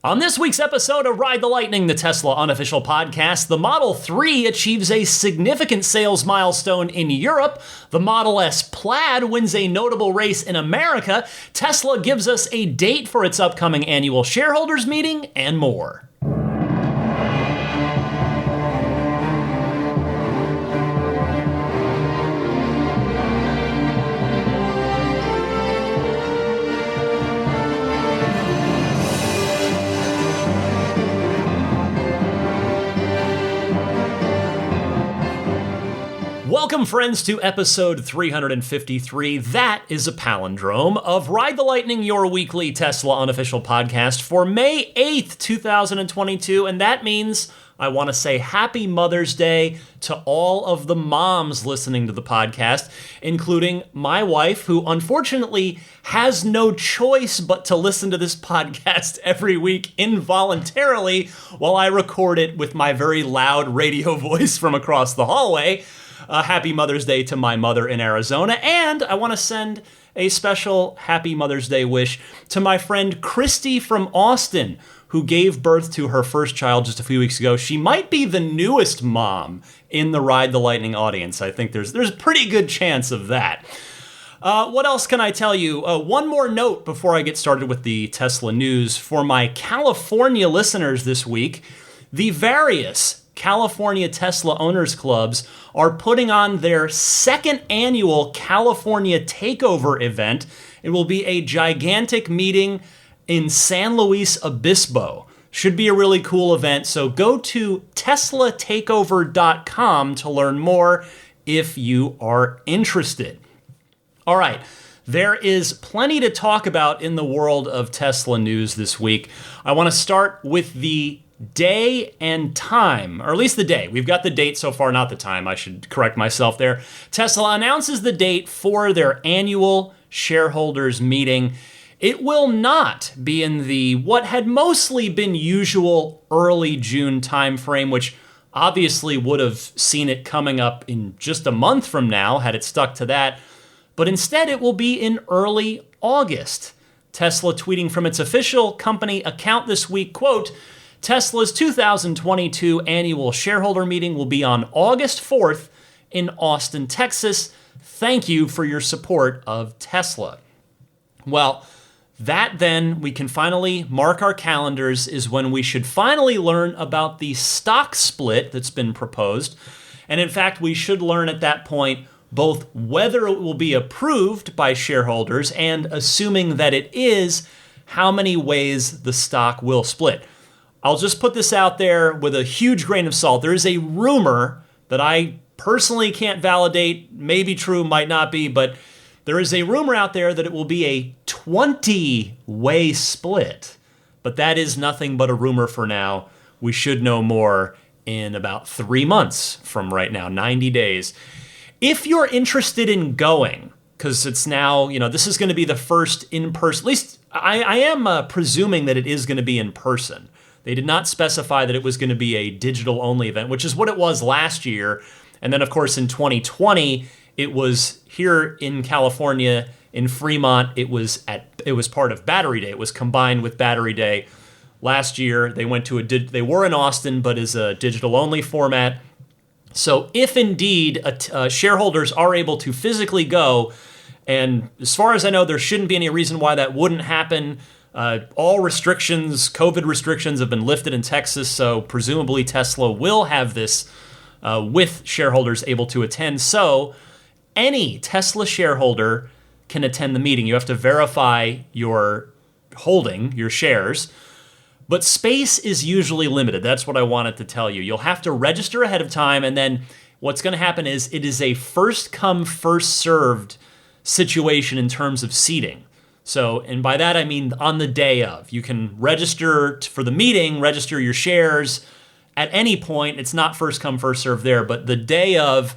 On this week's episode of Ride the Lightning, the Tesla unofficial podcast, the Model 3 achieves a significant sales milestone in Europe, the Model S Plaid wins a notable race in America, Tesla gives us a date for its upcoming annual shareholders meeting, and more. Welcome, friends, to episode 353. That is a palindrome of Ride the Lightning, your weekly Tesla unofficial podcast for May 8th, 2022. And that means I want to say Happy Mother's Day to all of the moms listening to the podcast, including my wife, who unfortunately has no choice but to listen to this podcast every week involuntarily while I record it with my very loud radio voice from across the hallway. Happy Mother's Day to my mother in Arizona, and I want to send a special Happy Mother's Day wish to my friend Christy from Austin, who gave birth to her first child just a few weeks ago. She might be the newest mom in the Ride the Lightning audience. I think there's a pretty good chance of that. What else can I tell you? One more note before I get started with the Tesla news. For my California listeners this week, the various California Tesla owners clubs are putting on their second annual California Takeover event. It will be a gigantic meeting in San Luis Obispo. Should be a really cool event, so go to teslatakeover.com to learn more if you are interested. All right. There is plenty to talk about in the world of Tesla news this week. I want to start with the day and time, or at least the day. We've got the date so far, not the time. I should correct myself there. Tesla announces the date for their annual shareholders meeting. It will not be in the what had mostly been usual early June timeframe, which obviously would have seen it coming up in just a month from now had it stuck to that. But instead, it will be in early August. Tesla tweeting from its official company account this week, quote, Tesla's 2022 annual shareholder meeting will be on August 4th in Austin, Texas. Thank you for your support of Tesla. Well, that then we can finally mark our calendars is when we should finally learn about the stock split that's been proposed. And in fact, we should learn at that point both whether it will be approved by shareholders and, assuming that it is, how many ways the stock will split. I'll just put this out there with a huge grain of salt. There is a rumor that I personally can't validate, may be true, might not be, but there is a rumor out there that it will be a 20-way split. But that is nothing but a rumor for now. We should know more in about 3 months from right now, 90 days. If you're interested in going, because it's now, this is going to be the first in-person, at least I am presuming that it is going to be in person. They did not specify that it was going to be a digital-only event, which is what it was last year. And then, of course, in 2020, it was here in California, in Fremont. It was part of Battery Day. It was combined with Battery Day. Last year, they went to they were in Austin, but as a digital-only format. So if indeed shareholders are able to physically go, and as far as I know, there shouldn't be any reason why that wouldn't happen. All restrictions, COVID restrictions, have been lifted in Texas, so presumably Tesla will have this with shareholders able to attend. So any Tesla shareholder can attend the meeting. You have to verify your holding, your shares, but space is usually limited. That's what I wanted to tell you. You'll have to register ahead of time, and then what's going to happen is it is a first-come, first-served situation in terms of seating. So, and by that I mean on the day of. You can register for the meeting, register your shares at any point. It's not first come, first served there, but the day of,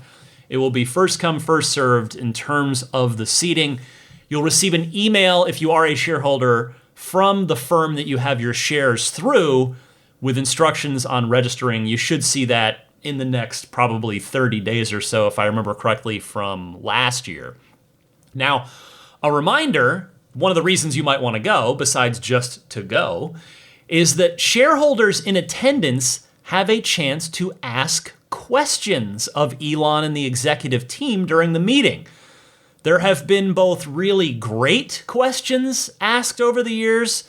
it will be first come, first served in terms of the seating. You'll receive an email if you are a shareholder from the firm that you have your shares through with instructions on registering. You should see that in the next probably 30 days or so, if I remember correctly, from last year. Now, a reminder, one of the reasons you might want to go, besides just to go, is that shareholders in attendance have a chance to ask questions of Elon and the executive team during the meeting. There have been both really great questions asked over the years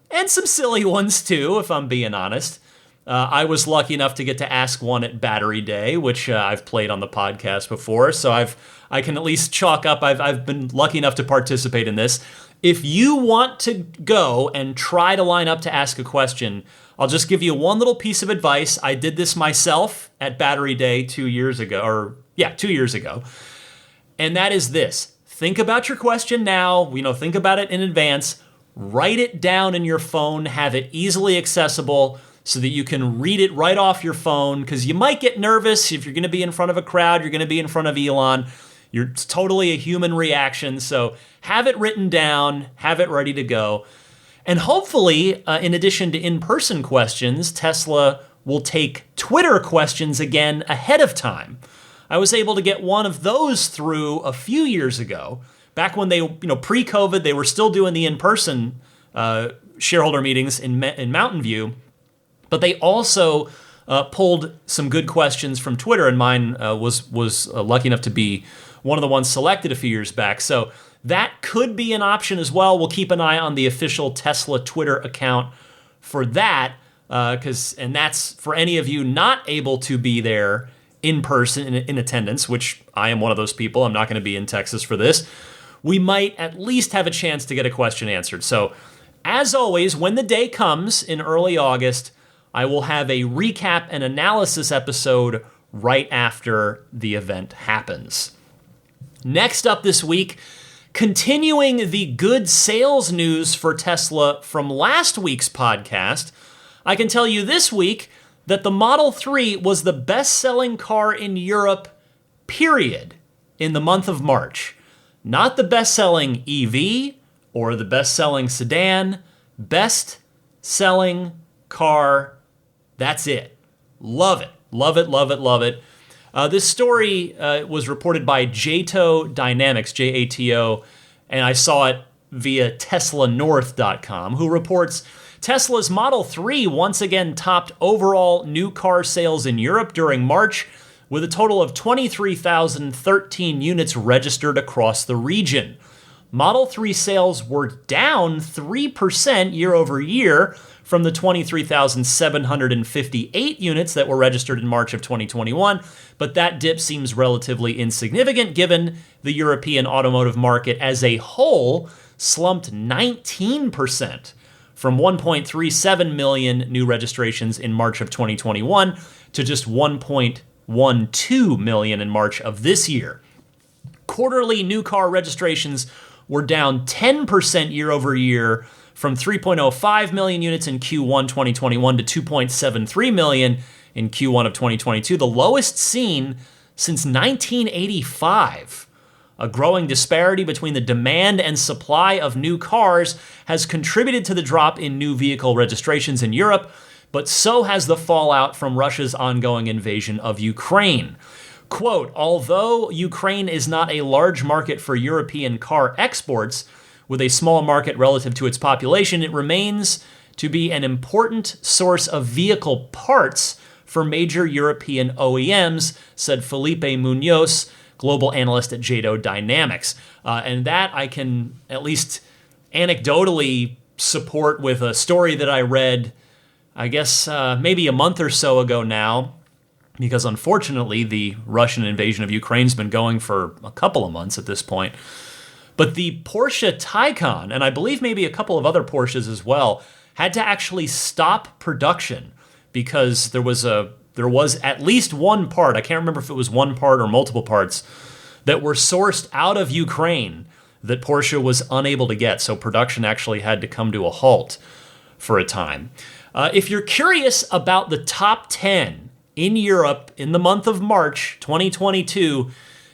and some silly ones too, if I'm being honest. I was lucky enough to get to ask one at Battery Day, which I've played on the podcast before, so I can at least chalk up. I've been lucky enough to participate in this. If you want to go and try to line up to ask a question, I'll just give you one little piece of advice. I did this myself at Battery Day 2 years ago, 2 years ago. And that is this. Think about your question now, think about it in advance, write it down in your phone, have it easily accessible so that you can read it right off your phone, because you might get nervous if you're going to be in front of a crowd, you're going to be in front of Elon. It's totally a human reaction, so have it written down, have it ready to go. And hopefully, in addition to in-person questions, Tesla will take Twitter questions again ahead of time. I was able to get one of those through a few years ago, back when they, pre-COVID, they were still doing the in-person shareholder meetings in Mountain View, but they also pulled some good questions from Twitter, and mine was lucky enough to be one of the ones selected a few years back. So that could be an option as well. We'll keep an eye on the official Tesla Twitter account for that, and that's for any of you not able to be there in person, in attendance, which I am one of those people. I'm not going to be in Texas for this. We might at least have a chance to get a question answered. So as always, when the day comes in early August, I will have a recap and analysis episode right after the event happens. Next up this week, continuing the good sales news for Tesla from last week's podcast, I can tell you this week that the Model 3 was the best-selling car in Europe, period, in the month of March. Not the best-selling EV or the best-selling sedan, best-selling car. That's it. Love it. Love it, love it, love it. This story was reported by Jato Dynamics, J-A-T-O, and I saw it via TeslaNorth.com, who reports Tesla's Model 3 once again topped overall new car sales in Europe during March, with a total of 23,013 units registered across the region. Model 3 sales were down 3% year over year from the 23,758 units that were registered in March of 2021, but that dip seems relatively insignificant given the European automotive market as a whole slumped 19% from 1.37 million new registrations in March of 2021 to just 1.12 million in March of this year. Quarterly new car registrations were down 10% year over year from 3.05 million units in Q1 2021 to 2.73 million in Q1 of 2022, the lowest seen since 1985. A growing disparity between the demand and supply of new cars has contributed to the drop in new vehicle registrations in Europe, but so has the fallout from Russia's ongoing invasion of Ukraine. Quote, although Ukraine is not a large market for European car exports, with a small market relative to its population, it remains to be an important source of vehicle parts for major European OEMs, said Felipe Munoz, global analyst at Jato Dynamics. And that I can at least anecdotally support with a story that I read, I guess, maybe a month or so ago now, because unfortunately the Russian invasion of Ukraine's been going for a couple of months at this point. But the Porsche Taycan, and I believe maybe a couple of other Porsches as well, had to actually stop production because there was at least one part, I can't remember if it was one part or multiple parts, that were sourced out of Ukraine that Porsche was unable to get. So production actually had to come to a halt for a time. If you're curious about the top 10 in Europe in the month of March 2022,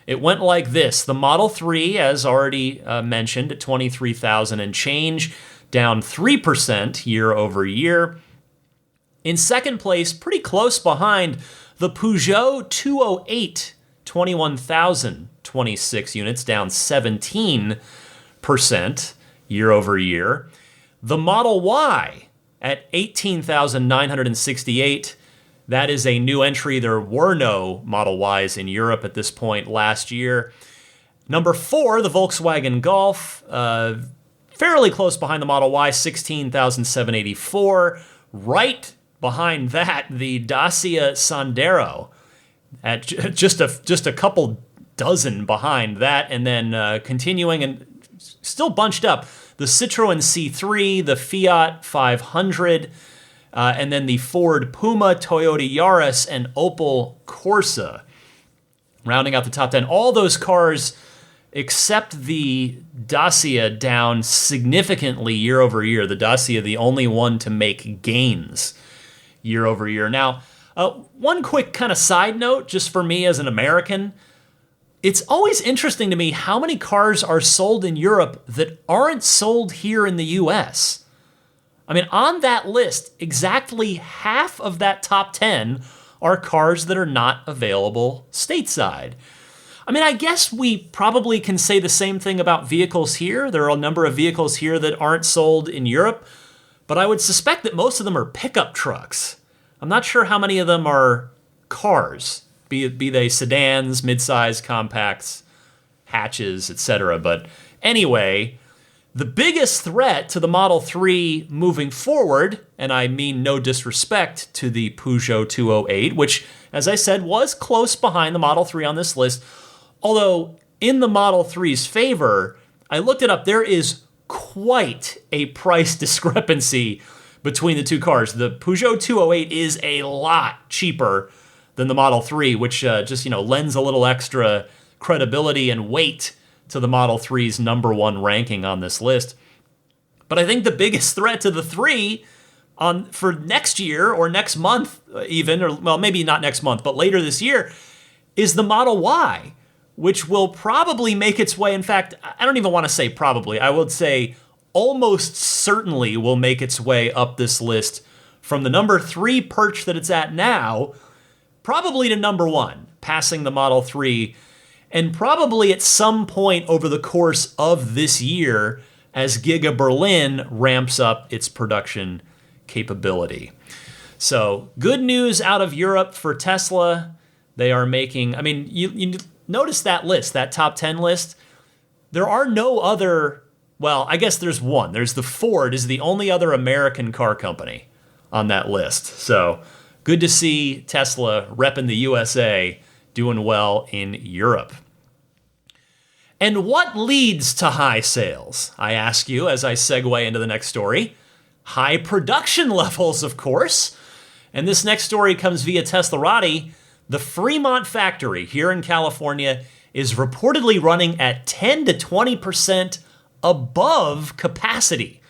it went like this. The Model 3, as already mentioned, at 23,000 and change, down 3% year over year. In second place, pretty close behind, the Peugeot 208, 21,026 units, down 17% year over year. The Model Y at 18,968. That is a new entry. There were no Model Ys in Europe at this point last year. Number 4, the Volkswagen Golf, fairly close behind the Model Y, 16,784. Right behind that, the Dacia Sandero at just a couple dozen behind that, and then continuing and still bunched up, the Citroen C3, the Fiat 500, and then the Ford Puma, Toyota Yaris, and Opel Corsa. Rounding out the top 10, all those cars except the Dacia down significantly year over year. The Dacia, the only one to make gains year over year. Now, one quick kind of side note, just for me as an American, it's always interesting to me how many cars are sold in Europe that aren't sold here in the US. I mean, on that list, exactly half of that top 10 are cars that are not available stateside. I mean, I guess we probably can say the same thing about vehicles here. There are a number of vehicles here that aren't sold in Europe, but I would suspect that most of them are pickup trucks. I'm not sure how many of them are cars, be they sedans, midsize, compacts, hatches, etc. But anyway, the biggest threat to the Model 3 moving forward, and I mean no disrespect to the Peugeot 208, which, as I said, was close behind the Model 3 on this list, although in the Model 3's favor, I looked it up, there is quite a price discrepancy between the two cars. The Peugeot 208 is a lot cheaper than the Model 3, which just lends a little extra credibility and weight to the Model 3's number one ranking on this list. But I think the biggest threat to the 3 for next year or next month even, or well, maybe not next month, but later this year, is the Model Y, which will probably make its way. In fact, I don't even want to say probably. I would say almost certainly will make its way up this list from the number 3 perch that it's at now, probably to number 1, passing the Model 3, and probably at some point over the course of this year as Giga Berlin ramps up its production capability. So good news out of Europe for Tesla. They are making, I mean, you notice that list, that top 10 list. There are no other, well, I guess there's one. There's the Ford is the only other American car company on that list. So good to see Tesla repping the USA, doing well in Europe. And what leads to high sales? I ask you as I segue into the next story. High production levels, of course. And this next story comes via Teslarati. The Fremont factory here in California is reportedly running at 10 to 20% above capacity,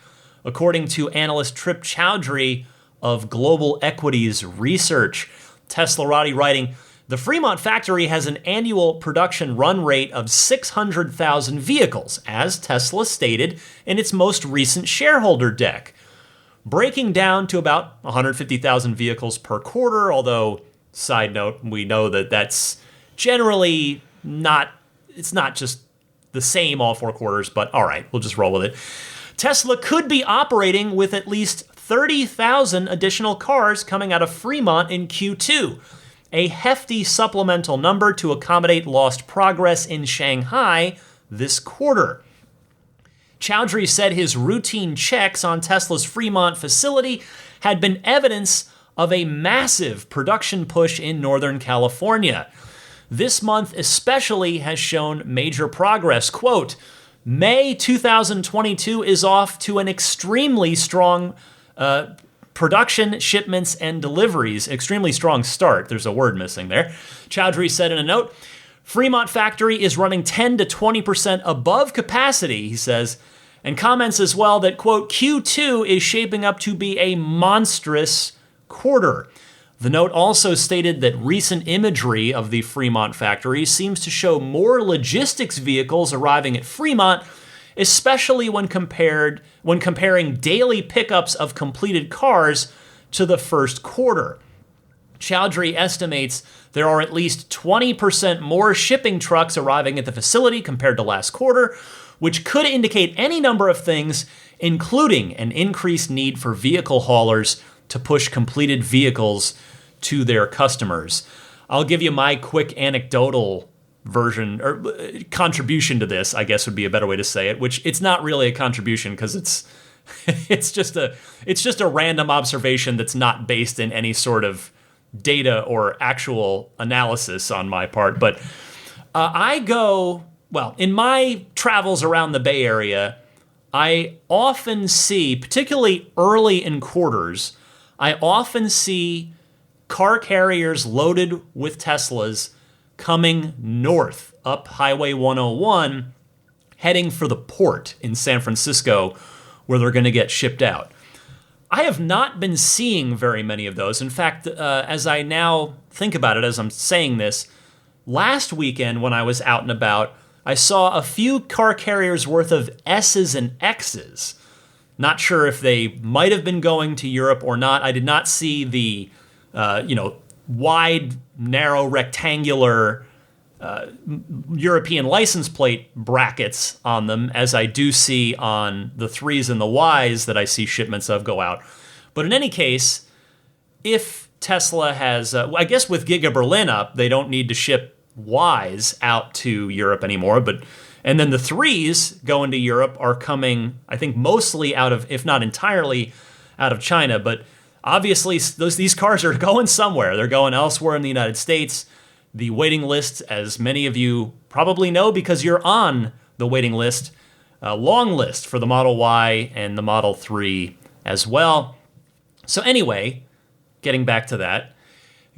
according to analyst Trip Chowdhury of Global Equities Research. Teslarati writing, the Fremont factory has an annual production run rate of 600,000 vehicles, as Tesla stated in its most recent shareholder deck, breaking down to about 150,000 vehicles per quarter, although, side note, we know that that's generally not, it's not just the same all 4 quarters, but all right, we'll just roll with it. Tesla could be operating with at least 30,000 additional cars coming out of Fremont in Q2, a hefty supplemental number to accommodate lost progress in Shanghai this quarter. Chowdhury said his routine checks on Tesla's Fremont facility had been evidence of a massive production push in Northern California. This month especially has shown major progress. Quote, May 2022 is off to an extremely strong production, shipments, and deliveries. Extremely strong start. There's a word missing there. Chowdhury said in a note, Fremont factory is running 10 to 20% above capacity, he says, and comments as well that, quote, Q2 is shaping up to be a monstrous quarter. The note also stated that recent imagery of the Fremont factory seems to show more logistics vehicles arriving at Fremont, especially when comparing daily pickups of completed cars to the first quarter. Chowdhury estimates there are at least 20% more shipping trucks arriving at the facility compared to last quarter, which could indicate any number of things, including an increased need for vehicle haulers to push completed vehicles to their customers. I'll give you my quick anecdotal version or contribution to this, I guess would be a better way to say it, which it's not really a contribution because it's just a random observation that's not based in any sort of data or actual analysis on my part. But in my travels around the Bay Area, I often see, particularly early in quarters, I often see car carriers loaded with Teslas coming north up Highway 101, heading for the port in San Francisco, where they're going to get shipped out. I have not been seeing very many of those. In fact, as I now think about it, as I'm saying this, last weekend when I was out and about, I saw a few car carriers worth of S's and X's. Not sure if they might have been going to Europe or not. I did not see the, wide, narrow, rectangular European license plate brackets on them, as I do see on the 3s and the Ys that I see shipments of go out. But in any case, if Tesla has, I guess with Giga Berlin up, they don't need to ship Ys out to Europe anymore. And then the 3s going to Europe are coming, I think, mostly out of, if not entirely, out of China. But obviously, these cars are going somewhere. They're going elsewhere in the United States. The waiting list, as many of you probably know because you're on the waiting list, a long list for the Model Y and the Model 3 as well. So anyway, getting back to that,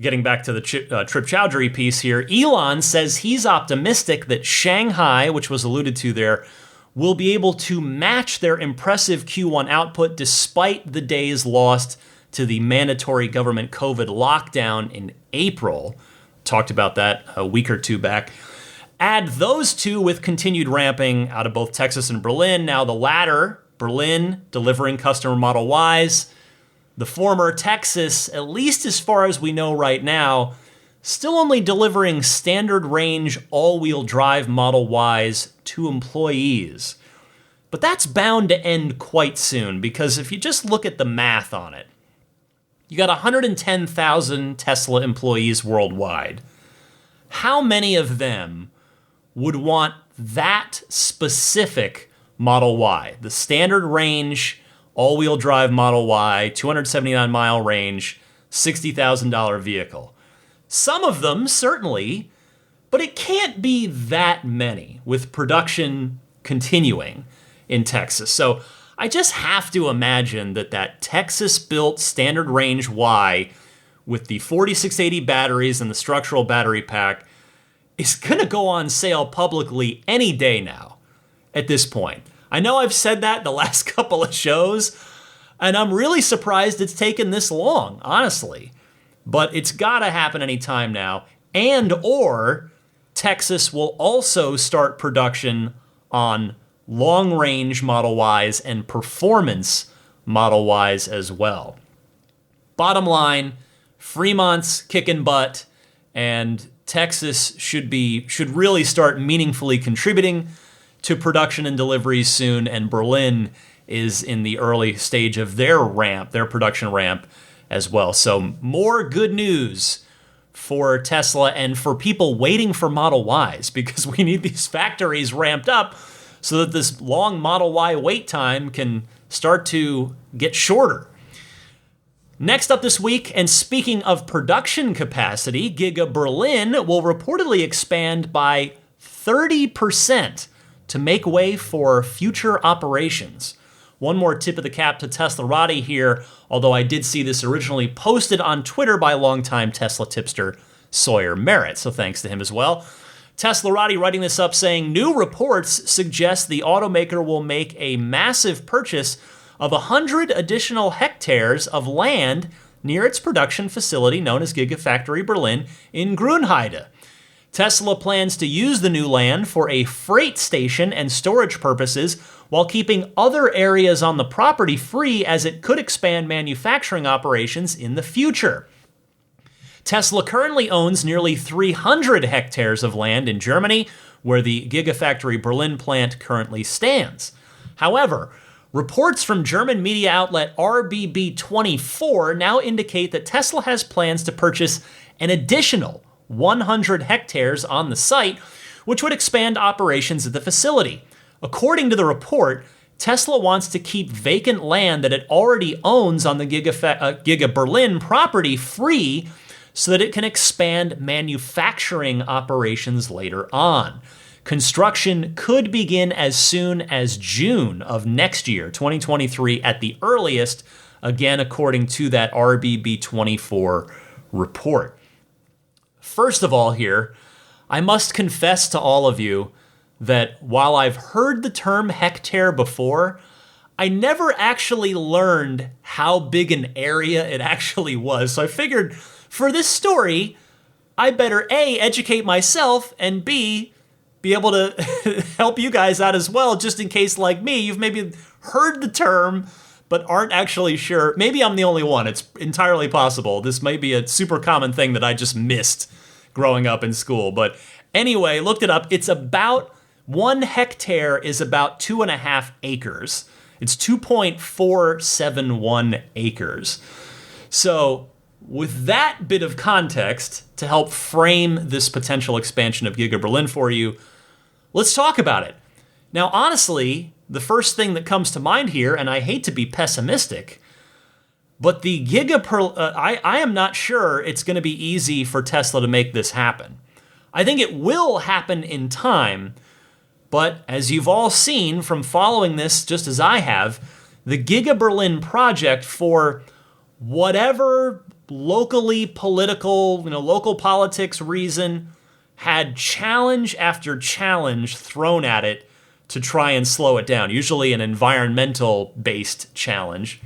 getting back to the Trip Chowdhury piece here, Elon says he's optimistic that Shanghai, which was alluded to there, will be able to match their impressive Q1 output despite the days lost to the mandatory government COVID lockdown in April. Talked about that a week or two back. Add those two with continued ramping out of both Texas and Berlin. Now the latter, Berlin, delivering customer Model Ys. The former, Texas, at least as far as we know right now, still only delivering standard range all-wheel drive Model Ys to employees. But that's bound to end quite soon, because if you just look at the math on it, you got 110,000 Tesla employees worldwide. How many of them would want that specific Model Y, the standard range, all-wheel drive Model Y, 279-mile range, $60,000 vehicle? Some of them, certainly, but it can't be that many with production continuing in Texas. So I just have to imagine that Texas-built standard range Y with the 4680 batteries and the structural battery pack is going to go on sale publicly any day now at this point. I know I've said that the last couple of shows, and I'm really surprised it's taken this long, honestly. But it's got to happen anytime now, or Texas will also start production on long-range Model Ys and performance Model Ys as well. Bottom line, Fremont's kicking butt, and Texas should really start meaningfully contributing to production and deliveries soon, and Berlin is in the early stage of their production ramp as well. So more good news for Tesla and for people waiting for Model Ys, because we need these factories ramped up so that this long Model Y wait time can start to get shorter. Next up this week, and speaking of production capacity, Giga Berlin will reportedly expand by 30% to make way for future operations. One more tip of the cap to Teslarati here, although I did see this originally posted on Twitter by longtime Tesla tipster Sawyer Merritt, so thanks to him as well. Teslarati writing this up saying, new reports suggest the automaker will make a massive purchase of 100 additional hectares of land near its production facility known as Gigafactory Berlin in Grünheide. Tesla plans to use the new land for a freight station and storage purposes while keeping other areas on the property free, as it could expand manufacturing operations in the future. Tesla currently owns nearly 300 hectares of land in Germany, where the Gigafactory Berlin plant currently stands. However, Reports from German media outlet RBB24 now indicate that Tesla has plans to purchase an additional 100 hectares on the site, which would expand operations at the facility. According to the report, Tesla wants to keep vacant land that it already owns on the Giga Berlin property free so that it can expand manufacturing operations later on. Construction could begin as soon as June of next year, 2023 at the earliest, again, according to that RBB24 report. First of all here, I must confess to all of you that while I've heard the term hectare before, I never actually learned how big an area it actually was. So I figured for this story, I better A, educate myself, and B, be able to help you guys out as well, just in case, like me, you've maybe heard the term, but aren't actually sure. Maybe I'm the only one. It's entirely possible. This might be a super common thing that I just missed growing up in school. But anyway, looked it up. It's about 1 hectare is about 2.5 acres. It's 2.471 acres. So with that bit of context to help frame this potential expansion of Giga Berlin for you, let's talk about it. Now, honestly, the first thing that comes to mind here, and I hate to be pessimistic, but the I am not sure it's going to be easy for Tesla to make this happen. I think it will happen in time, but as you've all seen from following this just as I have, the Giga Berlin project, for whatever locally political, local politics reason, had challenge after challenge thrown at it to try and slow it down, usually an environmental-based challenge.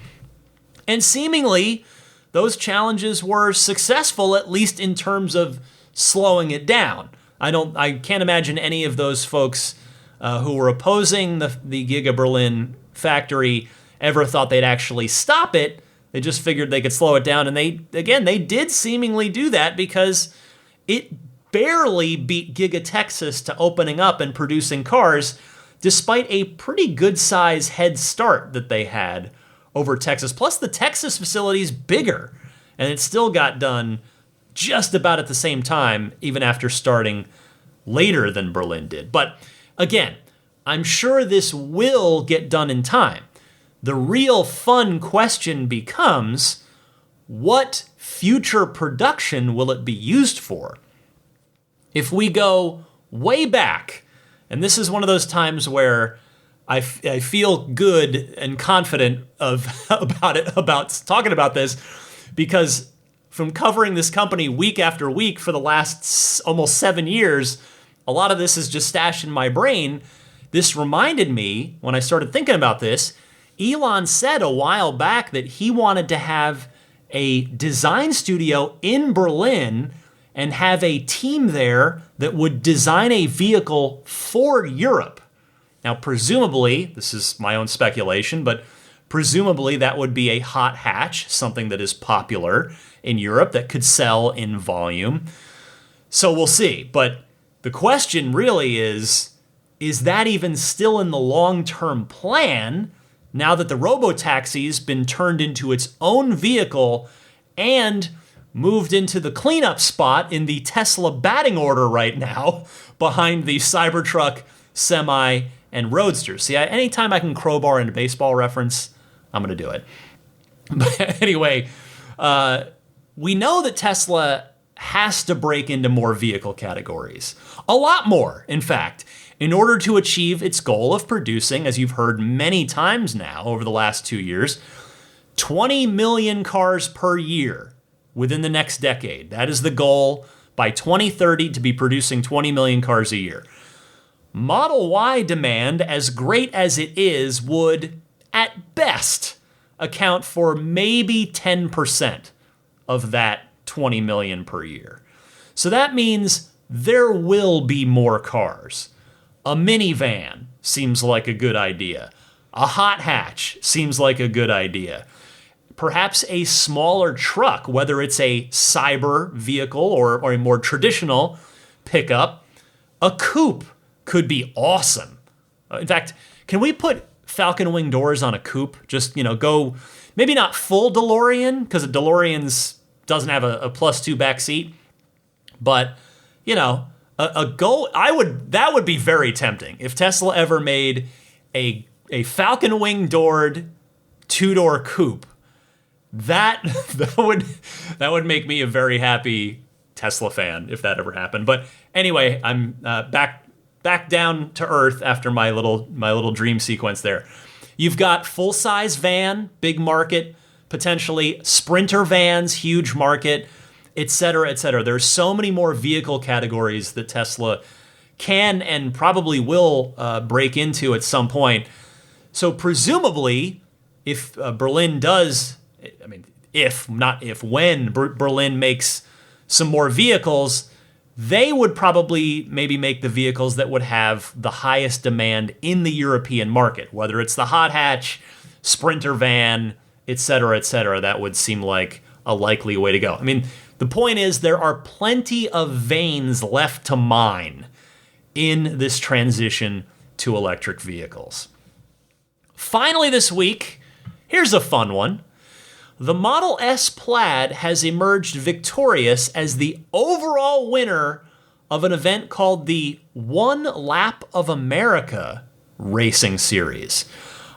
And seemingly, those challenges were successful, at least in terms of slowing it down. I can't imagine any of those folks who were opposing the Giga Berlin factory ever thought they'd actually stop it. They just figured they could slow it down. And they did seemingly do that because it barely beat Giga Texas to opening up and producing cars, despite a pretty good size head start that they had over Texas. Plus, the Texas facility is bigger, and it still got done just about at the same time, even after starting later than Berlin did. But again, I'm sure this will get done in time. The real fun question becomes, what future production will it be used for? If we go way back, and this is one of those times where I feel good and confident about talking about this, because from covering this company week after week for the last almost 7 years, a lot of this is just stashed in my brain. This reminded me, when I started thinking about this, Elon said a while back that he wanted to have a design studio in Berlin and have a team there that would design a vehicle for Europe. Now, presumably, this is my own speculation, but presumably that would be a hot hatch, something that is popular in Europe that could sell in volume. So we'll see. But the question really is that even still in the long-term plan now that the robotaxi's been turned into its own vehicle and moved into the cleanup spot in the Tesla batting order right now behind the Cybertruck, Semi, and Roadster. See, anytime I can crowbar in a baseball reference, I'm going to do it. But anyway, we know that Tesla has to break into more vehicle categories. A lot more, in fact, in order to achieve its goal of producing, as you've heard many times now over the last 2 years, 20 million cars per year within the next decade. That is the goal by 2030, to be producing 20 million cars a year. Model Y demand, as great as it is, would, at best, account for maybe 10% of that 20 million per year. So that means there will be more cars. A minivan seems like a good idea. A hot hatch seems like a good idea. Perhaps a smaller truck, whether it's a cyber vehicle or a more traditional pickup. A coupe could be awesome. In fact, can we put Falcon Wing doors on a coupe. Just, go, maybe not full DeLorean, because a DeLorean doesn't have a +2 back seat, but, that would be very tempting. If Tesla ever made a Falcon Wing doored 2-door coupe, that would make me a very happy Tesla fan if that ever happened. But anyway, I'm back down to earth after my little dream sequence there. You've got full-size van, big market, potentially Sprinter vans, huge market, et cetera, et cetera. There's so many more vehicle categories that Tesla can and probably will break into at some point. So presumably, if Berlin does, when Berlin makes some more vehicles, they would probably maybe make the vehicles that would have the highest demand in the European market, whether it's the hot hatch, Sprinter van, et cetera, et cetera. That would seem like a likely way to go. The point is there are plenty of veins left to mine in this transition to electric vehicles. Finally this week, here's a fun one. The Model S Plaid has emerged victorious as the overall winner of an event called the One Lap of America Racing Series.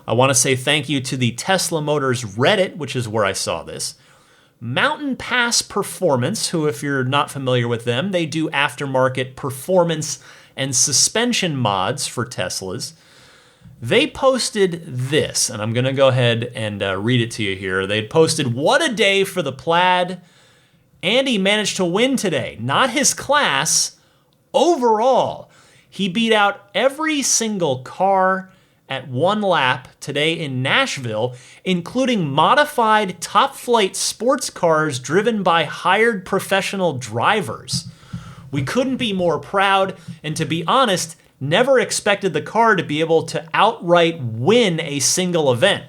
I want to say thank you to the Tesla Motors Reddit, which is where I saw this. Mountain Pass Performance, who, if you're not familiar with them, they do aftermarket performance and suspension mods for Teslas. They posted this, and I'm going to go ahead and read it to you here. They posted, "What a day for the Plaid. Andy managed to win today. Not his class. Overall, he beat out every single car at one lap today in Nashville, including modified top-flight sports cars driven by hired professional drivers. We couldn't be more proud, and to be honest, never expected the car to be able to outright win a single event.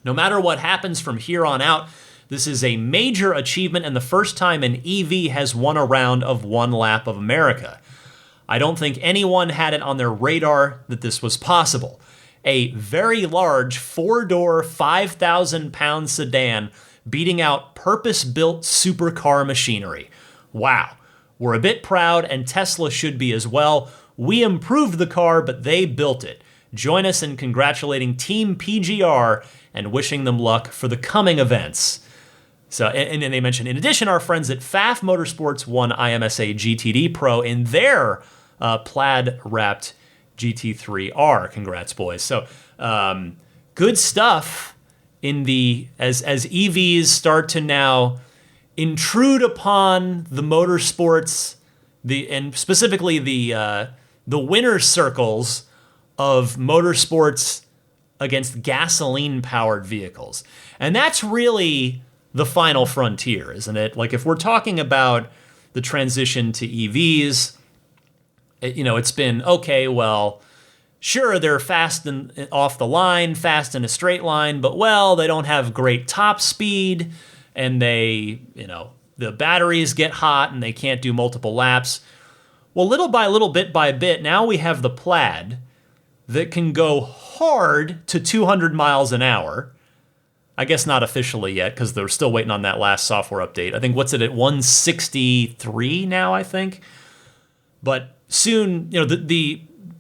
No matter what happens from here on out, this is a major achievement and the first time an EV has won a round of One Lap of America. I don't think anyone had it on their radar that this was possible. A very large 4-door, 5,000-pound sedan beating out purpose-built supercar machinery. Wow. We're a bit proud, and Tesla should be as well. We improved the car, but they built it. Join us in congratulating Team PGR and wishing them luck for the coming events." So, and they mentioned, in addition, our friends at Pfaff Motorsports won IMSA GTD Pro in their plaid-wrapped GT3R. Congrats, boys. So, good stuff as EVs start to now intrude upon the motorsports, and specifically the winner's circles of motorsports against gasoline-powered vehicles. And that's really the final frontier, isn't it? Like, if we're talking about the transition to EVs, it's been, okay, well, sure, they're fast and off the line, fast in a straight line, but, well, they don't have great top speed, and they, the batteries get hot and they can't do multiple laps. Well, little by little, bit by bit, now we have the Plaid that can go hard to 200 miles an hour. I guess not officially yet, because they're still waiting on that last software update. I think, what's it at 163 now, I think? But soon, the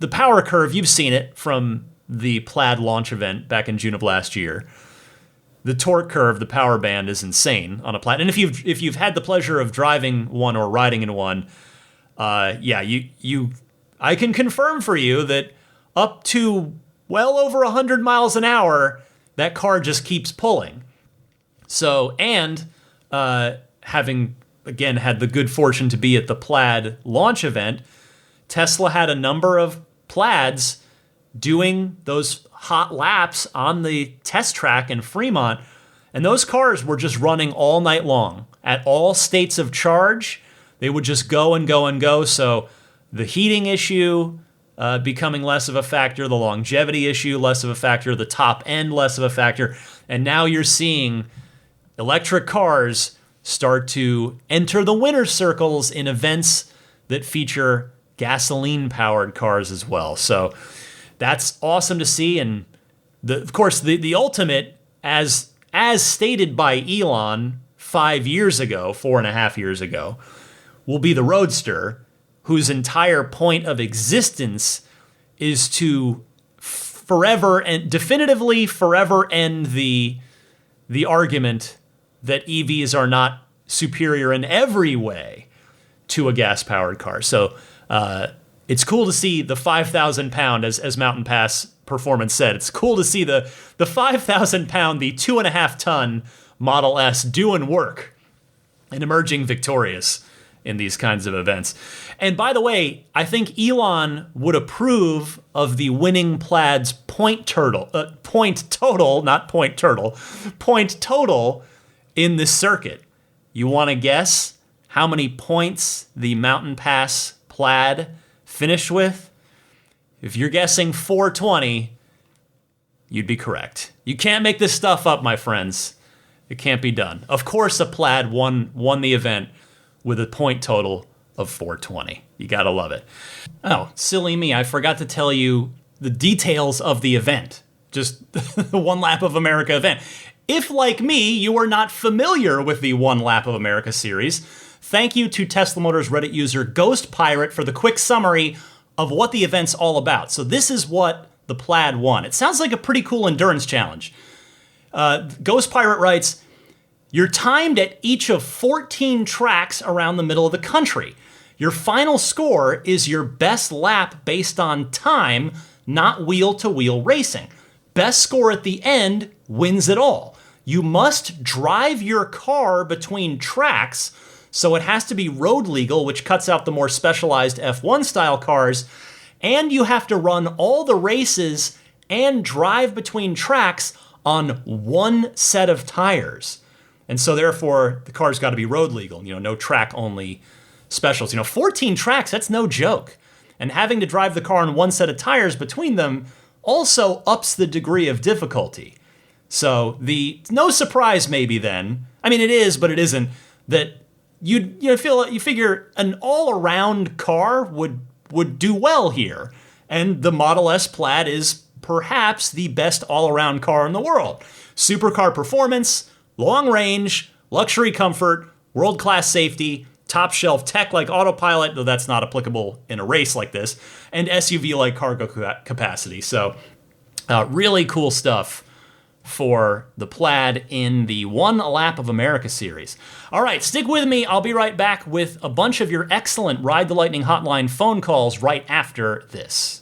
power curve, you've seen it from the Plaid launch event back in June of last year. The torque curve, the power band, is insane on a Plaid. And if you've had the pleasure of driving one or riding in one, I can confirm for you that up to well over 100 miles an hour, that car just keeps pulling. So, and having, again, had the good fortune to be at the Plaid launch event, Tesla had a number of Plaids doing those hot laps on the test track in Fremont, and those cars were just running all night long. At all states of charge, they would just go and go and go. So the heating issue becoming less of a factor, the longevity issue less of a factor, the top end less of a factor, and now you're seeing electric cars start to enter the winner's circles in events that feature gasoline-powered cars as well. So that's awesome to see, and Of course, the ultimate, as stated by Elon 5 years ago, 4.5 years ago, will be the Roadster, whose entire point of existence is to forever and definitively forever end the argument that EVs are not superior in every way to a gas-powered car. So it's cool to see the 5,000 pound, as Mountain Pass Performance said, it's cool to see the 5,000 pound, the 2.5 ton Model S doing work and emerging victorious in these kinds of events. And by the way, I think Elon would approve of the winning Plaid's point total in this circuit. You want to guess how many points the Mountain Pass Plaid finished with? If you're guessing 420, you'd be correct. You can't make this stuff up, my friends. It can't be done. Of course, a Plaid won the event with a point total of 420. You gotta love it. Oh, silly me, I forgot to tell you the details of the event. Just the One Lap of America event. If, like me, you are not familiar with the One Lap of America series, thank you to Tesla Motors Reddit user Ghost Pirate for the quick summary of what the event's all about. So this is what the Plaid won. It sounds like a pretty cool endurance challenge. Ghost Pirate writes, you're timed at each of 14 tracks around the middle of the country. Your final score is your best lap based on time, not wheel-to-wheel racing. Best score at the end wins it all. You must drive your car between tracks, so it has to be road legal, which cuts out the more specialized F1 style cars, and you have to run all the races and drive between tracks on one set of tires. And so therefore, the car's got to be road legal, no track only specials. 14 tracks, that's no joke. And having to drive the car on one set of tires between them also ups the degree of difficulty. So no surprise maybe then, I mean it is, but it isn't, that you figure an all-around car would do well here. And the Model S Plaid is perhaps the best all-around car in the world. Supercar performance, long range, luxury comfort, world-class safety, top-shelf tech like autopilot, though that's not applicable in a race like this, and SUV-like cargo capacity. So really cool stuff for the Plaid in the One Lap of America series. All right, stick with me. I'll be right back with a bunch of your excellent Ride the Lightning Hotline phone calls right after this.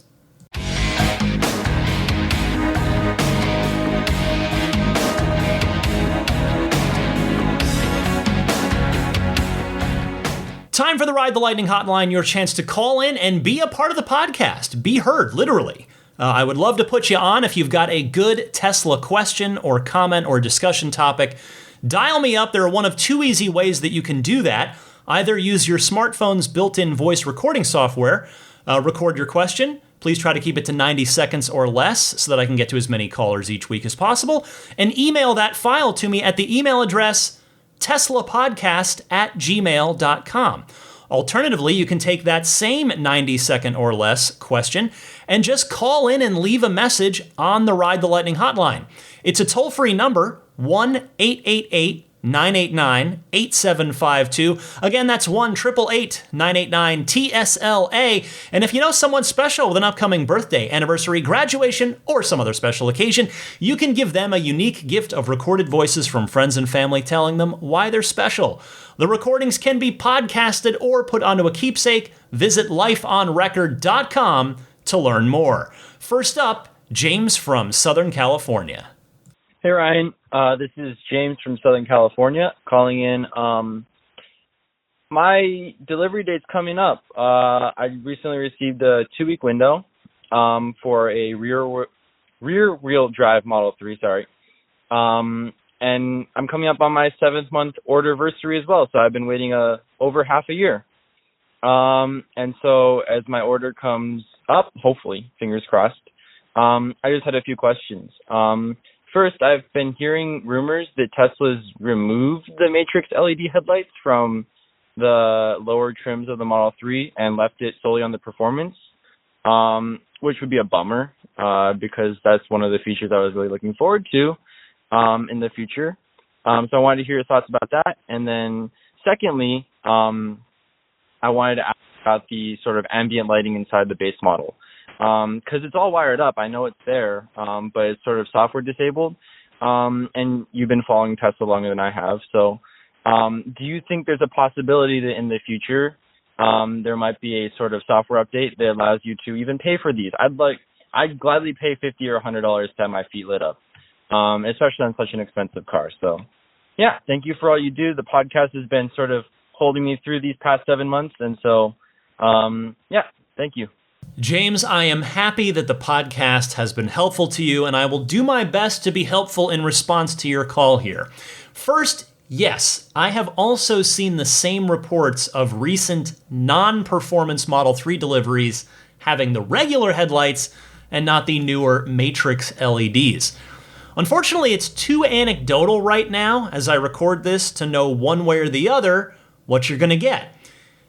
Time for the Ride the Lightning Hotline, your chance to call in and be a part of the podcast. Be heard, literally. I would love to put you on if you've got a good Tesla question or comment or discussion topic. Dial me up. There are one of two easy ways that you can do that. Either use your smartphone's built-in voice recording software, record your question. Please try to keep it to 90 seconds or less so that I can get to as many callers each week as possible. And email that file to me at the email address teslapodcast@gmail.com. Alternatively, you can take that same 90-second or less question and just call in and leave a message on the Ride the Lightning hotline. It's a toll-free number, 1-888-989-8752. Again, that's 1-888-989-TSLA. And if you know someone special with an upcoming birthday, anniversary, graduation, or some other special occasion, you can give them a unique gift of recorded voices from friends and family telling them why they're special. The recordings can be podcasted or put onto a keepsake. Visit lifeonrecord.com to learn more. First up, James from Southern California. Hey, Ryan. This is James from Southern California calling in. My delivery date's coming up. I recently received a 2-week window for a rear-wheel drive Model 3, and I'm coming up on my 7th month order-versary as well, so I've been waiting over half a year. And so as my order comes up, hopefully, fingers crossed, I just had a few questions. First, I've been hearing rumors that Tesla's removed the matrix LED headlights from the lower trims of the Model 3 and left it solely on the performance. which would be a bummer because that's one of the features I was really looking forward to in the future. So I wanted to hear your thoughts about that. And then secondly, I wanted to ask about the sort of ambient lighting inside the base model. Because it's all wired up. I know it's there, but it's sort of software disabled. And you've been following Tesla longer than I have. So do you think there's a possibility that in the future there might be a sort of software update that allows you to even pay for these? I'd gladly pay $50 or $100 to have my feet lit up, especially on such an expensive car. So, yeah, thank you for all you do. The podcast has been sort of holding me through these past 7 months. And so, yeah, thank you. James, I am happy that the podcast has been helpful to you, and I will do my best to be helpful in response to your call here. First, yes, I have also seen the same reports of recent non-performance Model 3 deliveries having the regular headlights and not the newer Matrix LEDs. Unfortunately, it's too anecdotal right now as I record this to know one way or the other what you're going to get.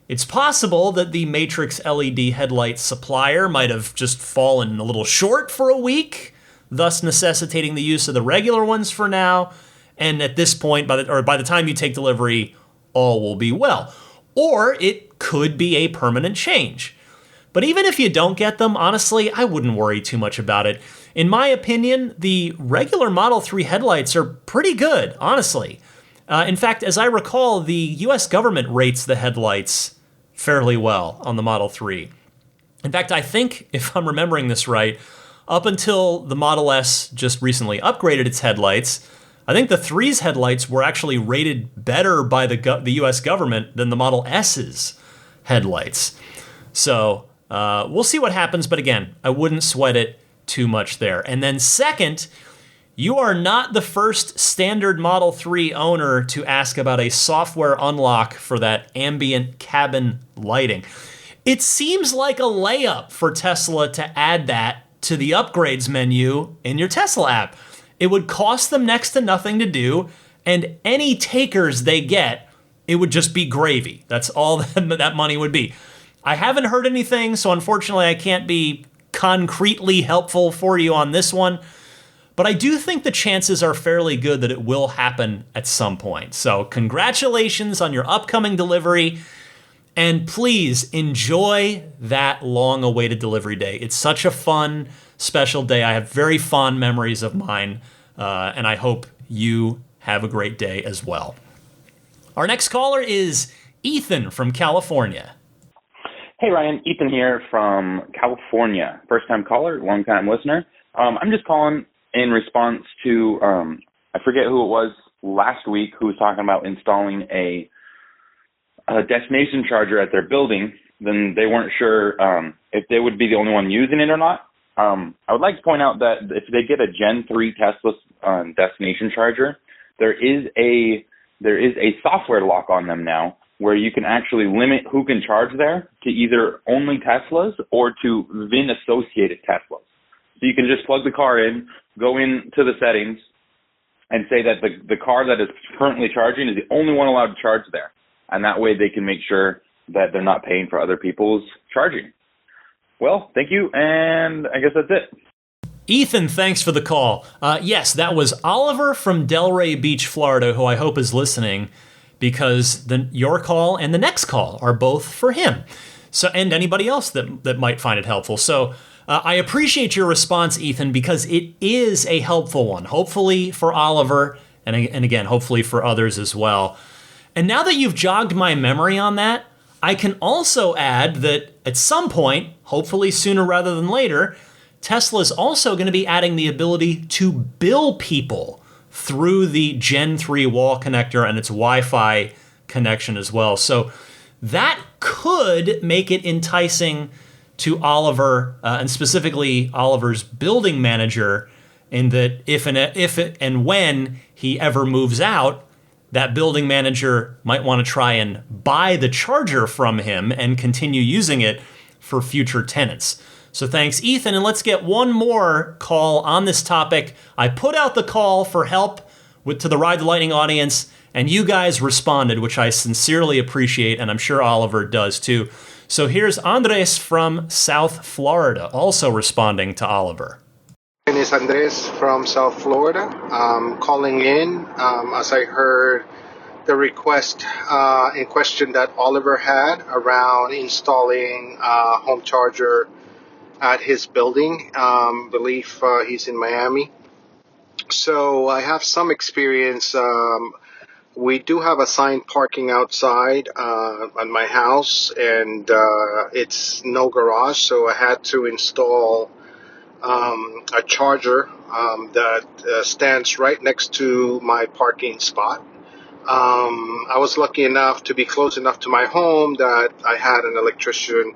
It's possible that the Matrix LED headlight supplier might have just fallen a little short for a week, thus necessitating the use of the regular ones for now, and at this point, by the time you take delivery, all will be well. Or it could be a permanent change. But even if you don't get them, honestly, I wouldn't worry too much about it. In my opinion, the regular Model 3 headlights are pretty good, honestly. In fact, as I recall, the US government rates the headlights fairly well on the Model 3. In fact, I think, if I'm remembering this right, up until the Model S just recently upgraded its headlights, I think the 3's headlights were actually rated better by the US government than the Model S's headlights. So we'll see what happens, but again, I wouldn't sweat it too much there. And then second, you are not the first standard Model 3 owner to ask about a software unlock for that ambient cabin lighting. It seems like a layup for Tesla to add that to the upgrades menu in your Tesla app. It would cost them next to nothing to do, and any takers they get, it would just be gravy. That's all that money would be. I haven't heard anything, so unfortunately I can't be concretely helpful for you on this one. But I do think the chances are fairly good that it will happen at some point. So congratulations on your upcoming delivery. And please enjoy that long-awaited delivery day. It's such a fun, special day. I have very fond memories of mine. And I hope you have a great day as well. Our next caller is Ethan from California. Hey, Ryan. Ethan here from California. First-time caller, long-time listener. I'm just calling in response to, I forget who it was last week who was talking about installing a destination charger at their building. Then they weren't sure if they would be the only one using it or not. I would like to point out that if they get a Gen 3 Tesla destination charger, there is a software lock on them now where you can actually limit who can charge there to either only Teslas or to VIN-associated Teslas. So you can just plug the car in, go into the settings, and say that the car that is currently charging is the only one allowed to charge there. And that way they can make sure that they're not paying for other people's charging. Well, thank you, and I guess that's it. Ethan, thanks for the call. Yes, that was Oliver from Delray Beach, Florida, who I hope is listening, because your call and the next call are both for him. So, and anybody else that might find it helpful. So I appreciate your response, Ethan, because it is a helpful one, hopefully for Oliver, and again, hopefully for others as well. And now that you've jogged my memory on that, I can also add that at some point, hopefully sooner rather than later, Tesla is also going to be adding the ability to bill people through the Gen 3 wall connector and its Wi-Fi connection as well. So that could make it enticing to Oliver, and specifically Oliver's building manager, in that if and when he ever moves out, that building manager might want to try and buy the charger from him and continue using it for future tenants. So thanks, Ethan, and let's get one more call on this topic. I put out the call for help to the Ride the Lightning audience, and you guys responded, which I sincerely appreciate, and I'm sure Oliver does too. So here's Andres from South Florida, also responding to Oliver. My name is Andres from South Florida. I'm calling in as I heard the request in question that Oliver had around installing a home charger at his building. Believe he's in Miami. So I have some experience. We do have assigned parking outside on my house, and it's no garage, so I had to install a charger that stands right next to my parking spot. I was lucky enough to be close enough to my home that I had an electrician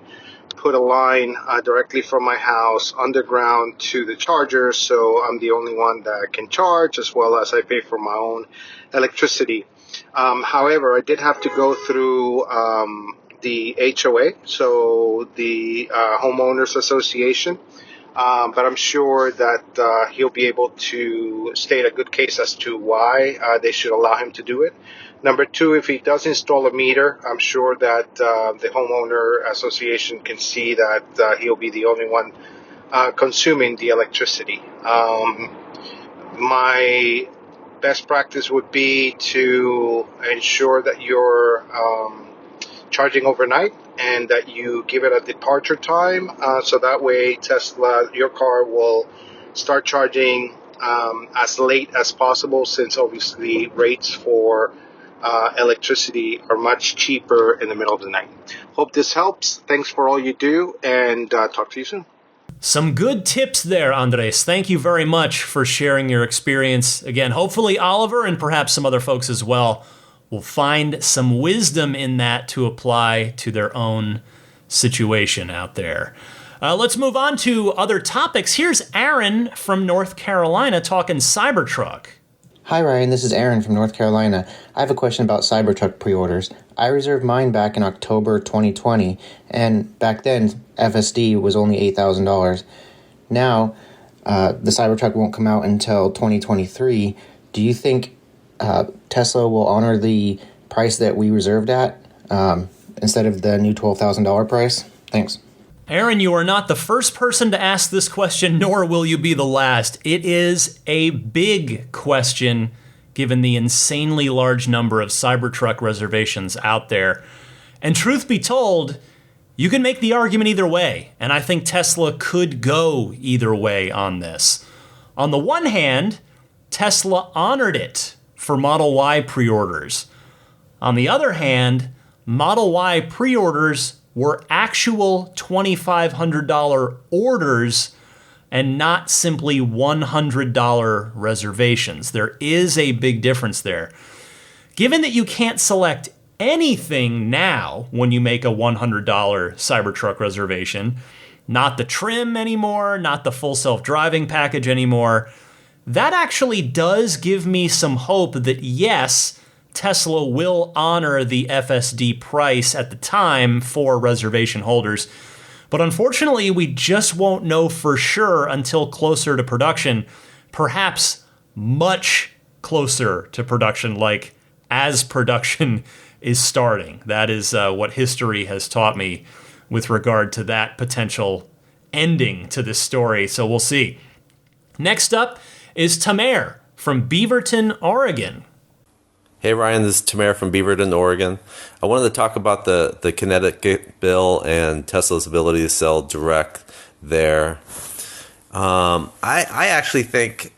put a line directly from my house underground to the charger, so I'm the only one that can charge, as well as I pay for my own electricity. However, I did have to go through the HOA, so the Homeowners Association, but I'm sure that he'll be able to state a good case as to why they should allow him to do it. Number two, if he does install a meter, I'm sure that the Homeowner Association can see that he'll be the only one consuming the electricity. My best practice would be to ensure that you're charging overnight and that you give it a departure time, so that way Tesla, your car, will start charging as late as possible, since obviously rates for electricity are much cheaper in the middle of the night. Hope this helps. Thanks for all you do, and talk to you soon. Some good tips there, Andres. Thank you very much for sharing your experience. Again, hopefully Oliver and perhaps some other folks as well will find some wisdom in that to apply to their own situation out there. Let's move on to other topics. Here's Erin from North Carolina talking Cybertruck. Hi Ryan, this is Erin from North Carolina. I have a question about Cybertruck pre-orders. I reserved mine back in October 2020, and back then FSD was only $8,000. Now, the Cybertruck won't come out until 2023. Do you think Tesla will honor the price that we reserved at instead of the new $12,000 price? Thanks. Erin, you are not the first person to ask this question, nor will you be the last. It is a big question, given the insanely large number of Cybertruck reservations out there. And truth be told, you can make the argument either way, and I think Tesla could go either way on this. On the one hand, Tesla honored it for Model Y pre-orders. On the other hand, Model Y pre-orders were actual $2,500 orders and not simply $100 reservations. There is a big difference there. Given that you can't select anything now when you make a $100 Cybertruck reservation, not the trim anymore, not the full self-driving package anymore, that actually does give me some hope that yes, Tesla will honor the FSD price at the time for reservation holders. But unfortunately, we just won't know for sure until closer to production, perhaps much closer to production, like as production is starting. That is what history has taught me with regard to that potential ending to this story. So we'll see. Next up is Tamara from Beaverton, Oregon. Hey Ryan, this is Tamara from Beaverton, Oregon. I wanted to talk about the Connecticut bill and Tesla's ability to sell direct there. I actually think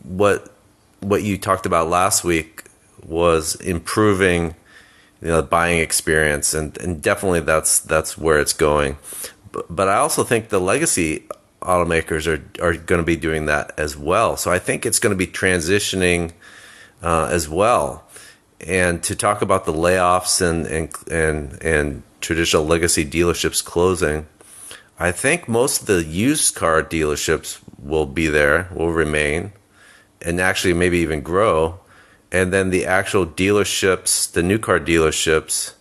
what you talked about last week was improving the buying experience, and definitely that's where it's going. But I also think the legacy automakers are going to be doing that as well. So I think it's going to be transitioning as well. And to talk about the layoffs and traditional legacy dealerships closing, I think most of the used car dealerships will be there, will remain, and actually maybe even grow. And then the actual dealerships, the new car dealerships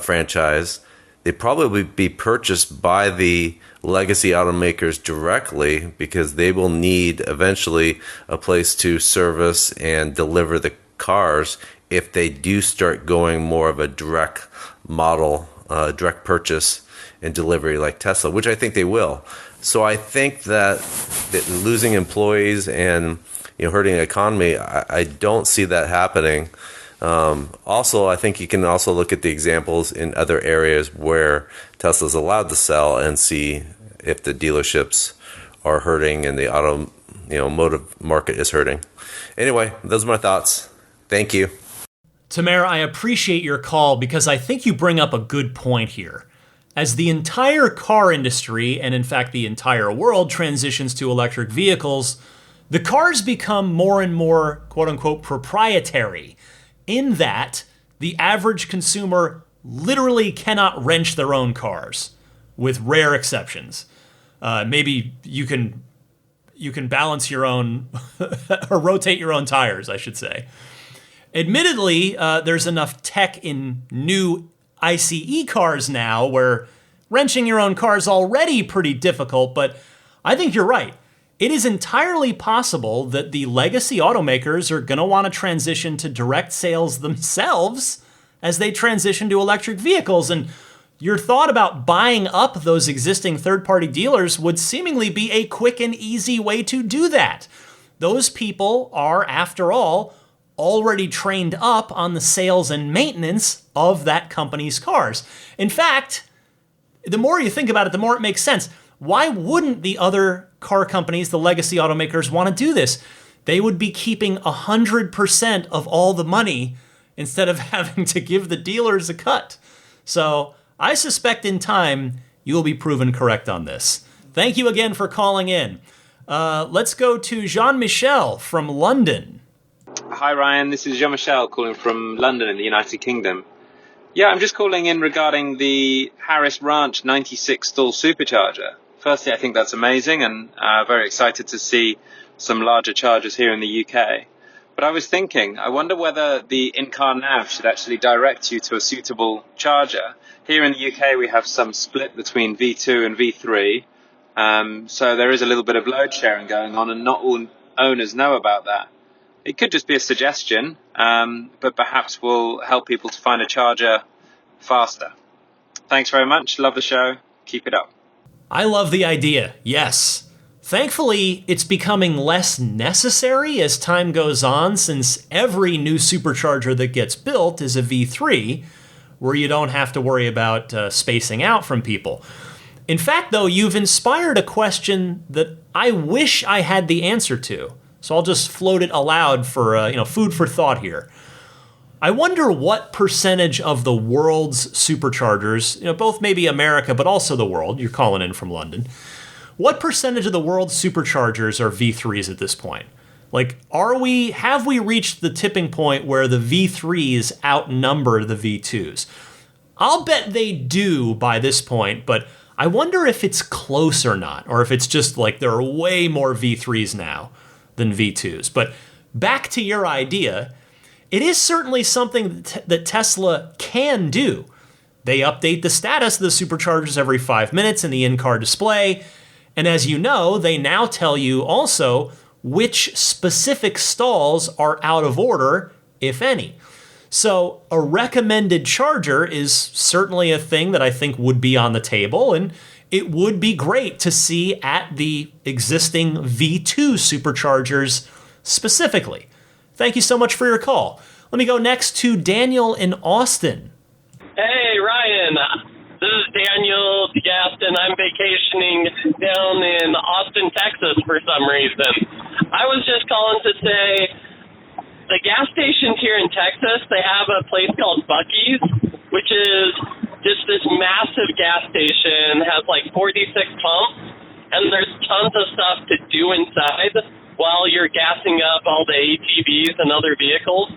franchise, they probably be purchased by the legacy automakers directly, because they will need eventually a place to service and deliver the cars if they do start going more of a direct model direct purchase and delivery like Tesla, which I think they will. So I think that losing employees and hurting the economy, I don't see that happening. Also, I think you can also look at the examples in other areas where Tesla's allowed to sell and see if the dealerships are hurting and the automotive market is hurting. Anyway, those are my thoughts. Thank you. Tamara, I appreciate your call because I think you bring up a good point here. As the entire car industry, and in fact the entire world, transitions to electric vehicles, the cars become more and more, quote-unquote, proprietary, in that the average consumer literally cannot wrench their own cars, with rare exceptions. Maybe you can balance your own, or rotate your own tires, I should say. Admittedly, there's enough tech in new ICE cars now where wrenching your own car is already pretty difficult, but I think you're right. It is entirely possible that the legacy automakers are going to want to transition to direct sales themselves as they transition to electric vehicles. And your thought about buying up those existing third-party dealers would seemingly be a quick and easy way to do that. Those people are, after all, already trained up on the sales and maintenance of that company's cars. In fact, the more you think about it, the more it makes sense. Why wouldn't the other car companies, the legacy automakers, want to do this? They would be keeping 100% of all the money instead of having to give the dealers a cut. So I suspect in time you will be proven correct on this. Thank you again for calling in. Let's go to Jean-Michel from London. Hi, Ryan. This is Jean-Michel calling from London in the United Kingdom. Yeah, I'm just calling in regarding the Harris Ranch 96 stall supercharger. Firstly, I think that's amazing and very excited to see some larger chargers here in the UK. But I was thinking, I wonder whether the in-car nav should actually direct you to a suitable charger. Here in the UK, we have some split between V2 and V3. So there is a little bit of load sharing going on, and not all owners know about that. It could just be a suggestion, but perhaps will help people to find a charger faster. Thanks very much. Love the show. Keep it up. I love the idea, yes. Thankfully, it's becoming less necessary as time goes on, since every new supercharger that gets built is a V3, where you don't have to worry about spacing out from people. In fact, though, you've inspired a question that I wish I had the answer to. So I'll just float it aloud for food for thought here. I wonder what percentage of the world's superchargers, both maybe America, but also the world, you're calling in from London, what percentage of the world's superchargers are V3s at this point? Like, have we reached the tipping point where the V3s outnumber the V2s? I'll bet they do by this point, but I wonder if it's close or not, or if it's just like there are way more V3s now than V2s. But back to your idea, it is certainly something that Tesla can do. They update the status of the superchargers every 5 minutes in the in-car display. And as you know, they now tell you also which specific stalls are out of order, if any. So a recommended charger is certainly a thing that I think would be on the table, and it would be great to see at the existing V2 superchargers specifically. Thank you so much for your call. Let me go next to Daniel in Austin. Hey, Ryan. This is Daniel DeGaston. I'm vacationing down in Austin, Texas for some reason. I was just calling to say the gas stations here in Texas, they have a place called Buc-ee's, which is just this massive gas station, has like 46 pumps, and there's tons of stuff to do inside while you're gassing up all the ATVs and other vehicles.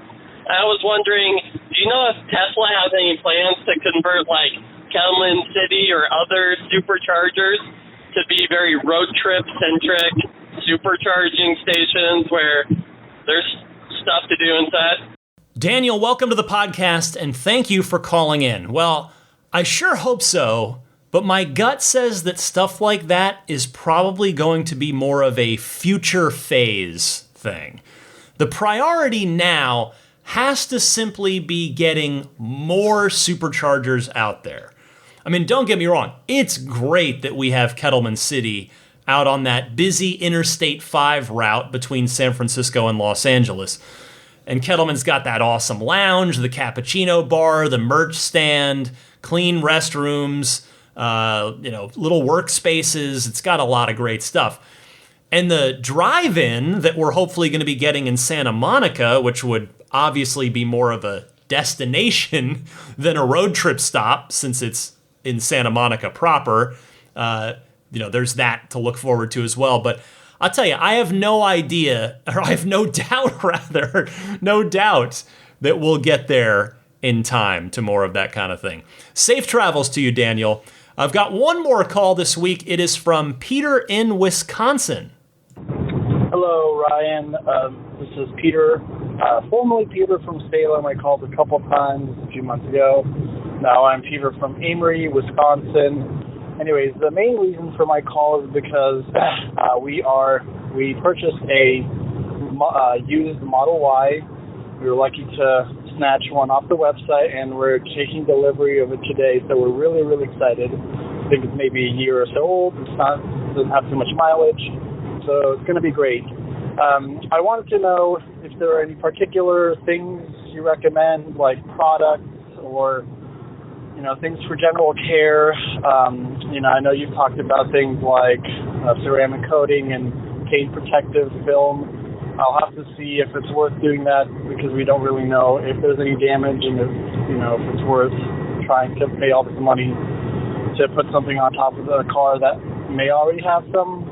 I was wondering, do you know if Tesla has any plans to convert like Kellen City or other superchargers to be very road trip centric supercharging stations where there's stuff to do inside? Daniel, welcome to the podcast and thank you for calling in. Well, I sure hope so, but my gut says that stuff like that is probably going to be more of a future phase thing. The priority now has to simply be getting more superchargers out there. I mean, don't get me wrong. It's great that we have Kettleman City out on that busy Interstate 5 route between San Francisco and Los Angeles. And Kettleman's got that awesome lounge, the cappuccino bar, the merch stand, clean restrooms, little workspaces. It's got a lot of great stuff. And the drive-in that we're hopefully going to be getting in Santa Monica, which would obviously be more of a destination than a road trip stop since it's in Santa Monica proper, there's that to look forward to as well. But I'll tell you, I have no idea, or I have no doubt rather, no doubt that we'll get there in time to more of that kind of thing. Safe travels to you, Daniel. I've got one more call this week. It is from Peter in Wisconsin. Hello, Ryan. This is Peter, formerly Peter from Salem. I called a couple times a few months ago. Now I'm Peter from Amory, Wisconsin. Anyways, the main reason for my call is because we purchased a used Model Y. We were lucky to snatch one off the website, and we're taking delivery of it today. So we're really, really excited. I think it's maybe a year or so old. Doesn't have too much mileage, so it's going to be great. I wanted to know if there are any particular things you recommend, like products or things for general care. I know you've talked about things like ceramic coating and paint protective film. I'll have to see if it's worth doing that because we don't really know if there's any damage and if it's worth trying to pay all this money to put something on top of the car that may already have some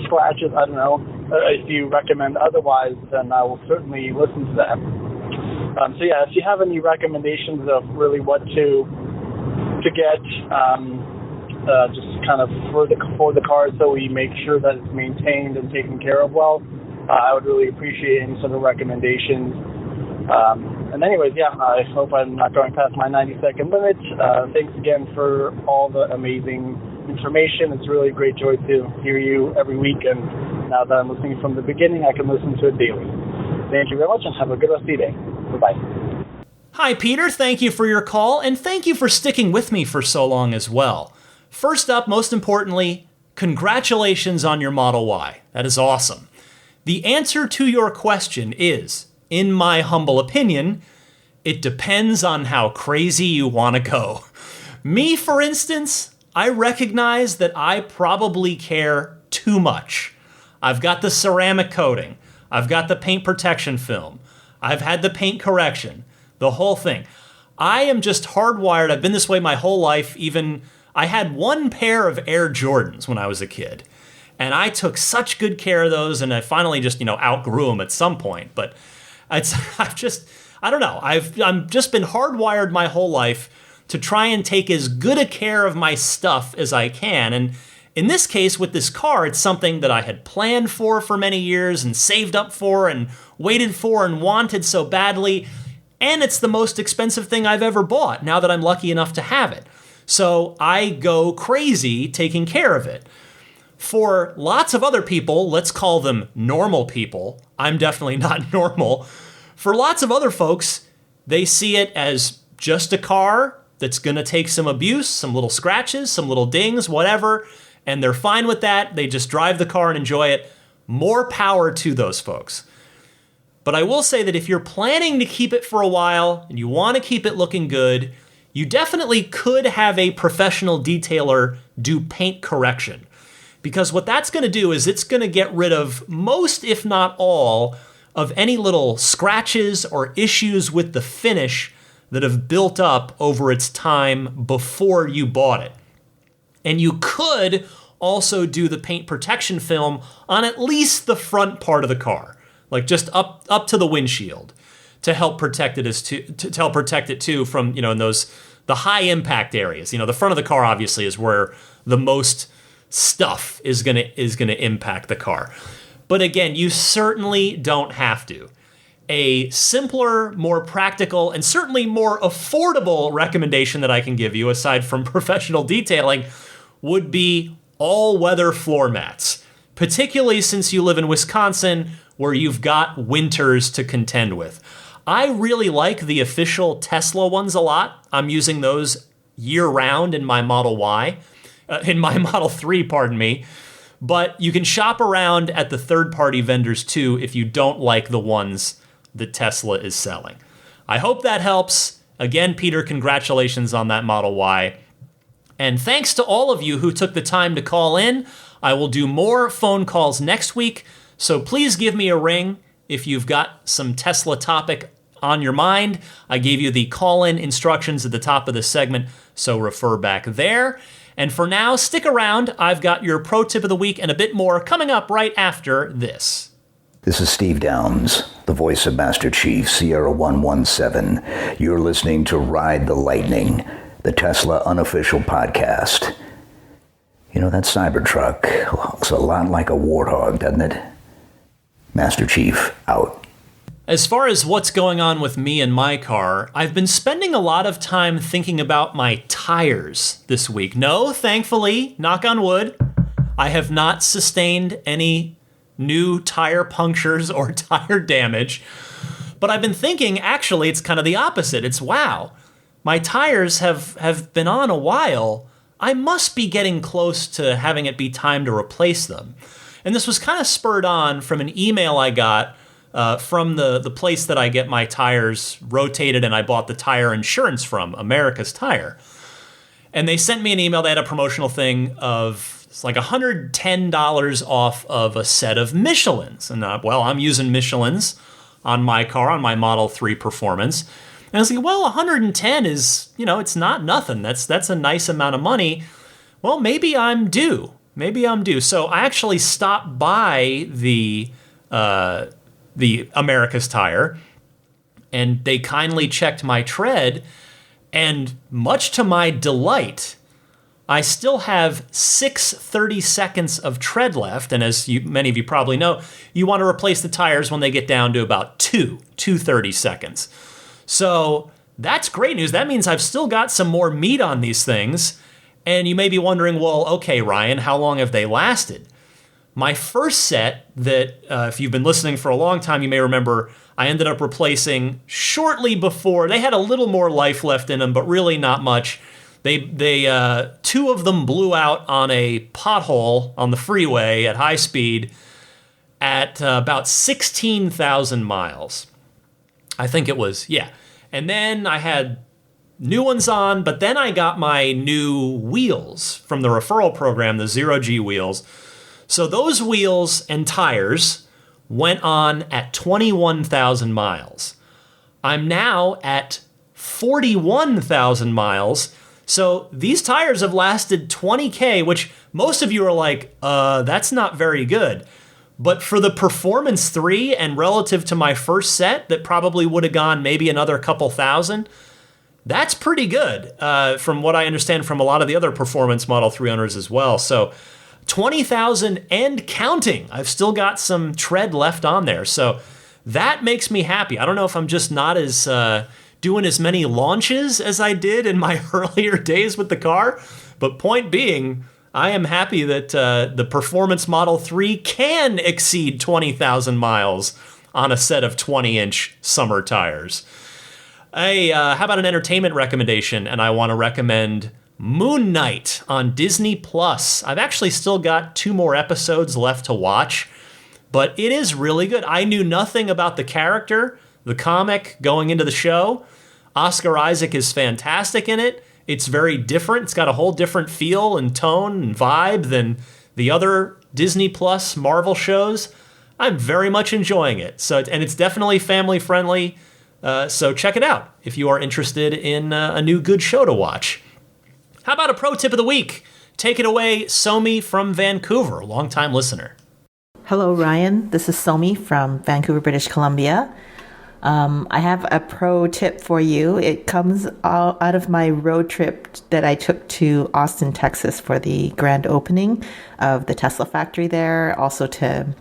scratches. I don't know. If you recommend otherwise, then I will certainly listen to that. If you have any recommendations of really what to get, just kind of for the car, so we make sure that it's maintained and taken care of well, I would really appreciate any sort of recommendations. I hope I'm not going past my 90-second limit. Thanks again for all the amazing information. It's really a great joy to hear you every week, and now that I'm listening from the beginning, I can listen to it daily. Thank you very much, and have a good rest of your day. Bye-bye. Hi, Peter. Thank you for your call, and thank you for sticking with me for so long as well. First up, most importantly, congratulations on your Model Y. That is awesome. The answer to your question is, in my humble opinion, it depends on how crazy you want to go. Me, for instance, I recognize that I probably care too much. I've got the ceramic coating. I've got the paint protection film. I've had the paint correction. The whole thing. I am just hardwired. I've been this way my whole life. I had one pair of Air Jordans when I was a kid. And I took such good care of those, and I finally just, outgrew them at some point. But I don't know. I've just been hardwired my whole life to try and take as good a care of my stuff as I can. And in this case, with this car, it's something that I had planned for many years and saved up for and waited for and wanted so badly. And it's the most expensive thing I've ever bought now that I'm lucky enough to have it. So I go crazy taking care of it. For lots of other people, let's call them normal people, I'm definitely not normal. For lots of other folks, they see it as just a car that's going to take some abuse, some little scratches, some little dings, whatever, and they're fine with that. They just drive the car and enjoy it. More power to those folks. But I will say that if you're planning to keep it for a while and you want to keep it looking good, you definitely could have a professional detailer do paint correction. Because what that's going to do is it's going to get rid of most, if not all, of any little scratches or issues with the finish that have built up over its time before you bought it. And you could also do the paint protection film on at least the front part of the car, like just up to the windshield, to help protect it to help protect it too from in those the high impact areas. The front of the car obviously is where the most stuff is gonna impact the car. But again, you certainly don't have to. A simpler, more practical, and certainly more affordable recommendation that I can give you, aside from professional detailing, would be all-weather floor mats, particularly since you live in Wisconsin, where you've got winters to contend with. I really like the official Tesla ones a lot. I'm using those year-round in my Model Y, in my Model 3, pardon me. But you can shop around at the third-party vendors too if you don't like the ones that Tesla is selling. I hope that helps. Again, Peter, congratulations on that Model Y. And thanks to all of you who took the time to call in. I will do more phone calls next week, so please give me a ring if you've got some Tesla topic on your mind. I gave you the call-in instructions at the top of the segment, so refer back there. And for now, stick around. I've got your pro tip of the week and a bit more coming up right after this. This is Steve Downs, the voice of Master Chief, Sierra 117. You're listening to Ride the Lightning, the Tesla unofficial podcast. You know, that Cybertruck looks a lot like a warthog, doesn't it? Master Chief, out. As far as what's going on with me and my car, I've been spending a lot of time thinking about my tires this week. No, thankfully, knock on wood, I have not sustained any new tire punctures or tire damage. But I've been thinking, actually, it's kind of the opposite. It's, wow, my tires have been on a while. I must be getting close to having it be time to replace them. And this was kind of spurred on from an email I got from the place that I get my tires rotated and I bought the tire insurance from, America's Tire. And they sent me an email. They had a promotional thing of it's like $110 off of a set of Michelins. And I'm using Michelins on my car, on my Model 3 Performance. And I was like, well, 110 is, it's not nothing. That's a nice amount of money. Well, maybe I'm due. So I actually stopped by the America's Tire, and they kindly checked my tread, and much to my delight, I still have 6 seconds of tread left, and as many of you probably know, you want to replace the tires when they get down to about 2 30 seconds. So that's great news. That means I've still got some more meat on these things, and you may be wondering, well, okay, Ryan, how long have they lasted? My first set that, if you've been listening for a long time, you may remember I ended up replacing shortly before. They had a little more life left in them, but really not much. They 2 of them blew out on a pothole on the freeway at high speed at about 16,000 miles. I think it was, yeah. And then I had new ones on, but then I got my new wheels from the referral program, the 0G wheels. So those wheels and tires went on at 21,000 miles. I'm now at 41,000 miles. So these tires have lasted 20K, which most of you are like, that's not very good. But for the Performance 3 and relative to my first set that probably would have gone maybe another couple thousand, that's pretty good from what I understand from a lot of the other Performance Model 3 owners as well. So 20,000 and counting. I've still got some tread left on there. So that makes me happy. I don't know if I'm just not as doing as many launches as I did in my earlier days with the car. But point being, I am happy that the Performance Model 3 can exceed 20,000 miles on a set of 20-inch summer tires. Hey, how about an entertainment recommendation? And I want to recommend Moon Knight on Disney+. I've actually still got 2 more episodes left to watch, but it is really good. I knew nothing about the character, the comic, going into the show. Oscar Isaac is fantastic in it. It's very different. It's got a whole different feel and tone and vibe than the other Disney Plus Marvel shows. I'm very much enjoying it. And it's definitely family friendly. So check it out if you are interested in a new good show to watch. How about a pro tip of the week? Take it away, Somi from Vancouver, a longtime listener. Hello, Ryan. This is Somi from Vancouver, British Columbia. I have a pro tip for you. It comes out of my road trip that I took to Austin, Texas for the grand opening of the Tesla factory there, also to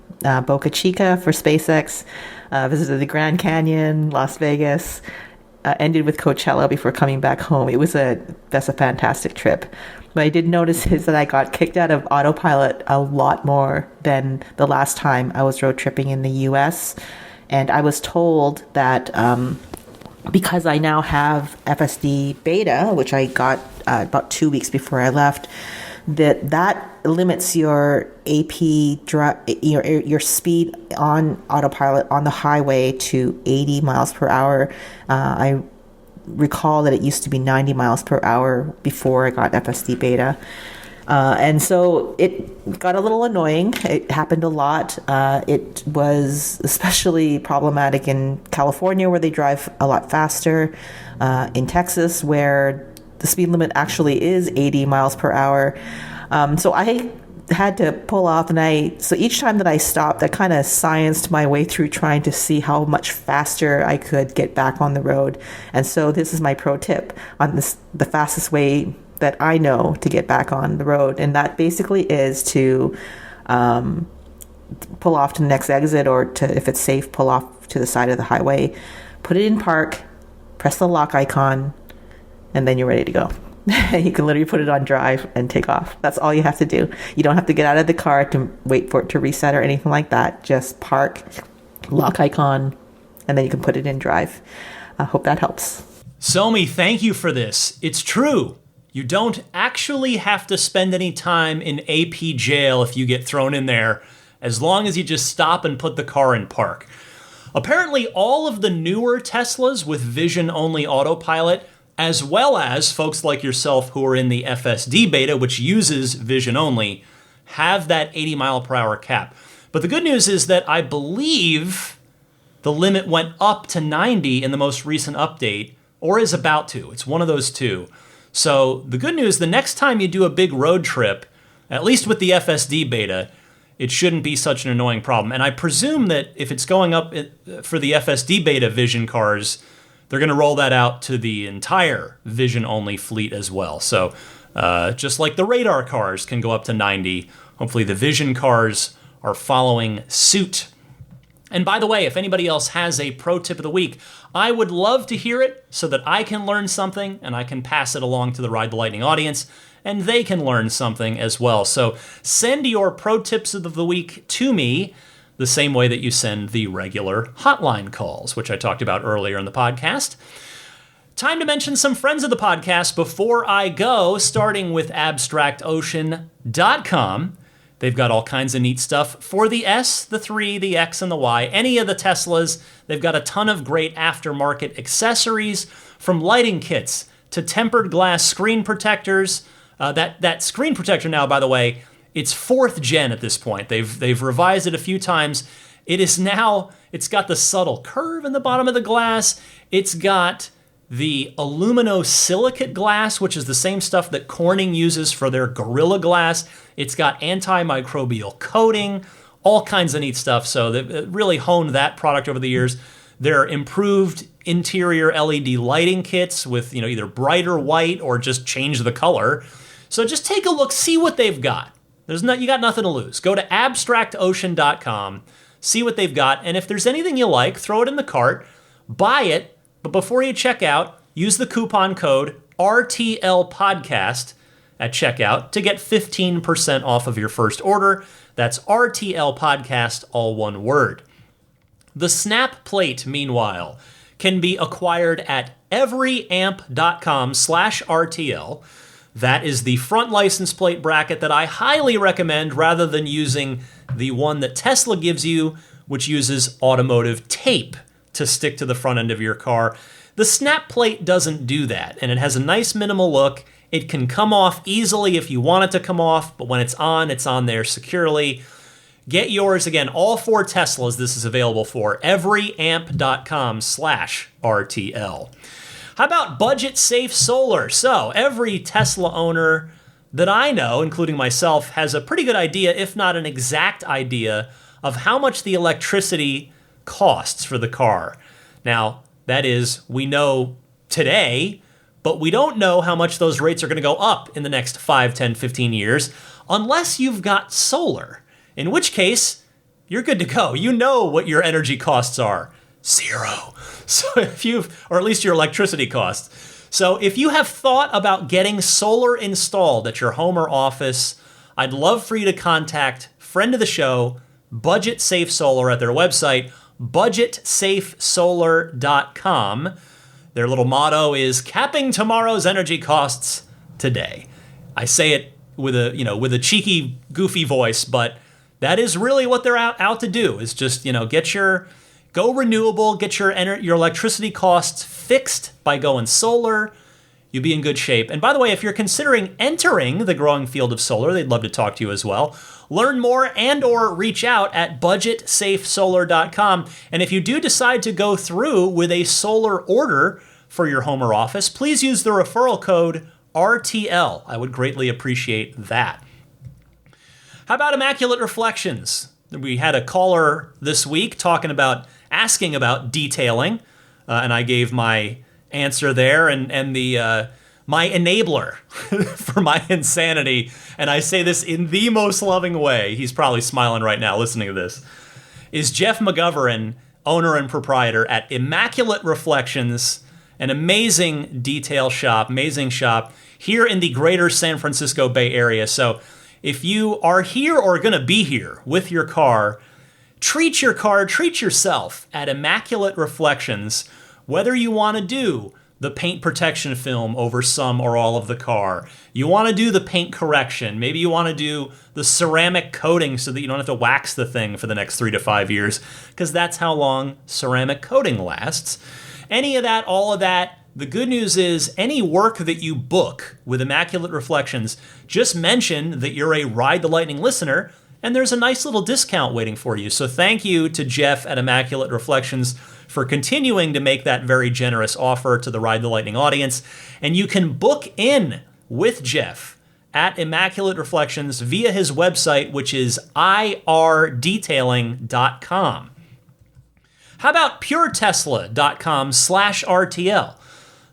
Boca Chica for SpaceX, visited the Grand Canyon, Las Vegas, ended with Coachella before coming back home. That's a fantastic trip. What I did notice is that I got kicked out of autopilot a lot more than the last time I was road tripping in the US. And I was told that because I now have FSD beta, which I got about 2 weeks before I left, that limits your your speed on autopilot on the highway to 80 miles per hour. I recall that it used to be 90 miles per hour before I got FSD beta. And so it got a little annoying. It happened a lot. It was especially problematic in California, where they drive a lot faster, in Texas, where the speed limit actually is 80 miles per hour. So I had to pull off, so each time that I stopped, I kind of scienced my way through trying to see how much faster I could get back on the road. And so this is my pro tip on the fastest way that I know to get back on the road. And that basically is to pull off to the next exit, or to, if it's safe, pull off to the side of the highway, put it in park, press the lock icon, and then you're ready to go. You can literally put it on drive and take off. That's all you have to do. You don't have to get out of the car to wait for it to reset or anything like that. Just park, lock icon, and then you can put it in drive. I hope that helps. Somi, thank you for this. It's true. You don't actually have to spend any time in AP jail if you get thrown in there, as long as you just stop and put the car in park. Apparently, all of the newer Teslas with vision-only autopilot, as well as folks like yourself who are in the FSD beta, which uses vision only, have that 80 mile per hour cap. But the good news is that I believe the limit went up to 90 in the most recent update, or is about to. It's one of those two. So the good news, the next time you do a big road trip, at least with the FSD beta, it shouldn't be such an annoying problem. And I presume that if it's going up for the FSD beta vision cars, they're going to roll that out to the entire vision-only fleet as well. So just like the radar cars can go up to 90, hopefully the vision cars are following suit. And by the way, if anybody else has a pro tip of the week, I would love to hear it so that I can learn something and I can pass it along to the Ride the Lightning audience, and they can learn something as well. So send your pro tips of the week to me the same way that you send the regular hotline calls, which I talked about earlier in the podcast. Time to mention some friends of the podcast before I go, starting with abstractocean.com. They've got all kinds of neat stuff for the S, the 3, the X, and the Y, any of the Teslas. They've got a ton of great aftermarket accessories, from lighting kits to tempered glass screen protectors. That screen protector now, by the way, it's 4th gen at this point. They've revised it a few times. It's got the subtle curve in the bottom of the glass. It's got the aluminosilicate glass, which is the same stuff that Corning uses for their Gorilla Glass. It's got antimicrobial coating, all kinds of neat stuff. So they've really honed that product over the years. Their improved interior LED lighting kits with either brighter white or just change the color. So just take a look, see what they've got. You got nothing to lose. Go to abstractocean.com, see what they've got, and if there's anything you like, throw it in the cart, buy it, but before you check out, use the coupon code RTLPodcast at checkout to get 15% off of your first order. That's RTLPodcast, all one word. The snap plate, meanwhile, can be acquired at everyamp.com/RTL. That is the front license plate bracket that I highly recommend, rather than using the one that Tesla gives you, which uses automotive tape to stick to the front end of your car. The snap plate doesn't do that, and it has a nice minimal look. It can come off easily if you want it to come off, but when it's on there securely. Get yours, again, all 4 Teslas this is available for, everyamp.com/RTL. How about budget safe solar? So every Tesla owner that I know, including myself, has a pretty good idea, if not an exact idea, of how much the electricity costs for the car. Now, that is, we know today, but we don't know how much those rates are going to go up in the next 5, 10, 15 years, unless you've got solar, in which case, you're good to go. You know what your energy costs are. 0. So or at least your electricity costs. So if you have thought about getting solar installed at your home or office, I'd love for you to contact friend of the show, Budget Safe Solar, at their website, budgetsafesolar.com. Their little motto is capping tomorrow's energy costs today. I say it with a cheeky, goofy voice, but that is really what they're out to do, is just, go renewable, get your electricity costs fixed by going solar. You'll be in good shape. And by the way, if you're considering entering the growing field of solar, they'd love to talk to you as well. Learn more and or reach out at budgetsafesolar.com. And if you do decide to go through with a solar order for your home or office, please use the referral code RTL. I would greatly appreciate that. How about Immaculate Reflections? We had a caller this week asking about detailing, and I gave my answer there, and the my enabler for my insanity, and I say this in the most loving way, he's probably smiling right now listening to this, is Jeff McGovern, owner and proprietor at Immaculate Reflections, an amazing detail shop, amazing shop here in the greater San Francisco Bay Area. So if you are here or going to be here with your car, treat yourself at Immaculate Reflections, whether you want to do the paint protection film over some or all of the car, you want to do the paint correction, maybe you want to do the ceramic coating so that you don't have to wax the thing for the next 3 to 5 years, because that's how long ceramic coating lasts. Any of that, all of that, the good news is any work that you book with Immaculate Reflections, just mention that you're a Ride the Lightning listener, and there's a nice little discount waiting for you. So thank you to Jeff at Immaculate Reflections for continuing to make that very generous offer to the Ride the Lightning audience. And you can book in with Jeff at Immaculate Reflections via his website, which is irdetailing.com. How about puretesla.com/RTL?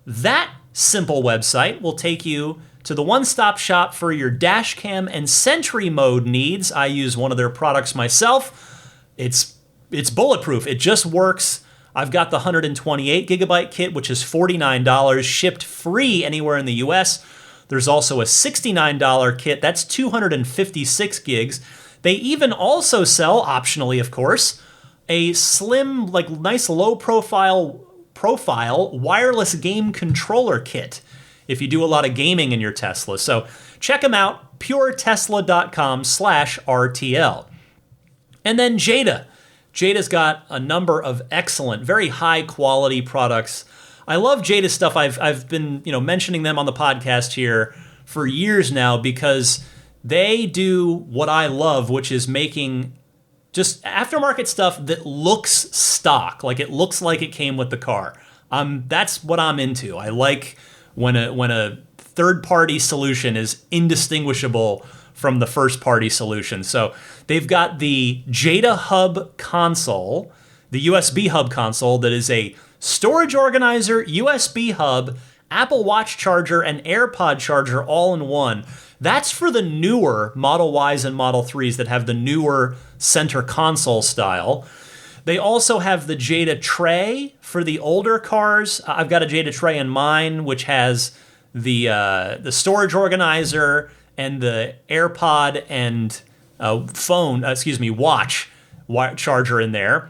That simple website will take you to the one-stop shop for your dash cam and Sentry mode needs. I use one of their products myself. It's bulletproof. It just works. I've got the 128 gigabyte kit, which is $49, shipped free anywhere in the US. There's also a $69 kit. That's 256 gigs. They even also sell, optionally of course, a slim, nice low profile wireless game controller kit if you do a lot of gaming in your Tesla. So check them out, puretesla.com/RTL. And then Jada. Jada's got a number of excellent, very high quality products. I love Jada's stuff. I've been mentioning them on the podcast here for years now because they do what I love, which is making just aftermarket stuff that looks stock, like it looks like it came with the car. That's what I'm into. I like when a third-party solution is indistinguishable from the first-party solution. So they've got the Jada Hub console, the USB hub console that is a storage organizer, USB hub, Apple Watch charger, and AirPod charger all in one. That's for the newer Model Ys and Model 3s that have the newer center console style. They also have the Jada tray for the older cars. I've got a Jada tray in mine, which has the storage organizer and the AirPod and watch charger in there.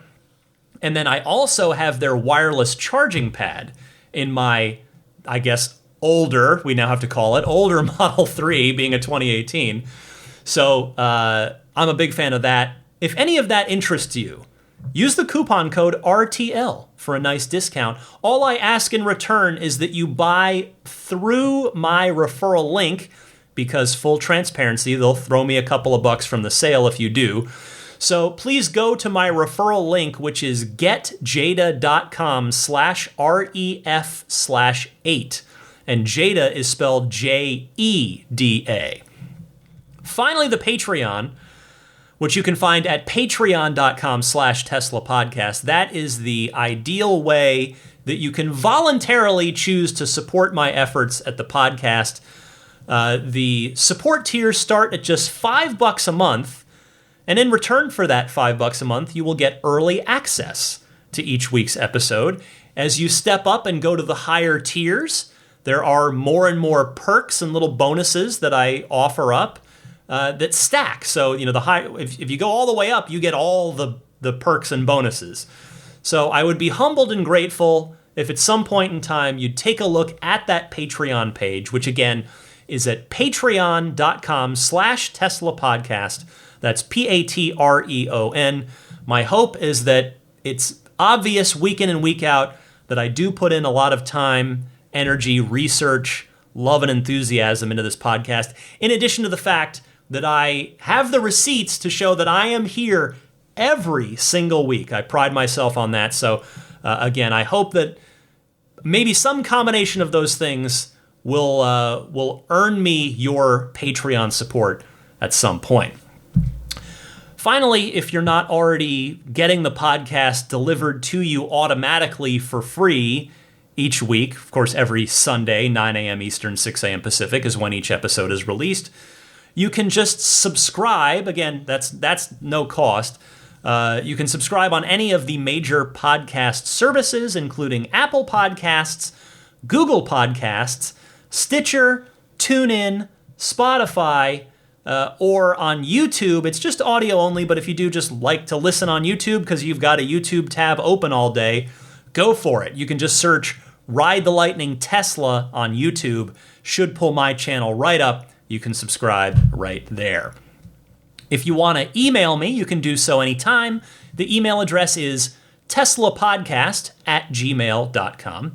And then I also have their wireless charging pad in my, I guess, older, we now have to call it, older Model 3, being a 2018. So I'm a big fan of that. If any of that interests you, use the coupon code RTL for a nice discount. All I ask in return is that you buy through my referral link, because full transparency, they'll throw me a couple of bucks from the sale if you do. So please go to my referral link, which is getjada.com/ref/8. And Jada is spelled Jeda. Finally, the Patreon, which you can find at patreon.com/Tesla podcast. That is the ideal way that you can voluntarily choose to support my efforts at the podcast. The support tiers start at just $5 a month. And in return for that $5 a month, you will get early access to each week's episode. As you step up and go to the higher tiers, there are more and more perks and little bonuses that I offer up that stack. So, if you go all the way up, you get all the perks and bonuses. So I would be humbled and grateful if at some point in time you'd take a look at that Patreon page, which again is at patreon.com/Tesla podcast. That's Patreon. My hope is that it's obvious week in and week out that I do put in a lot of time, energy, research, love, and enthusiasm into this podcast, in addition to the fact that I have the receipts to show that I am here every single week. I pride myself on that. So again, I hope that maybe some combination of those things will earn me your Patreon support at some point. Finally, if you're not already getting the podcast delivered to you automatically for free each week, of course, every Sunday, 9 a.m. Eastern, 6 a.m. Pacific is when each episode is released, you can just subscribe. Again, that's no cost. You can subscribe on any of the major podcast services, including Apple Podcasts, Google Podcasts, Stitcher, TuneIn, Spotify, or on YouTube. It's just audio only, but if you do just like to listen on YouTube because you've got a YouTube tab open all day, go for it. You can just search Ride the Lightning Tesla on YouTube. Should pull my channel right up. You can subscribe right there. If you want to email me, you can do so anytime. The email address is teslapodcast@gmail.com.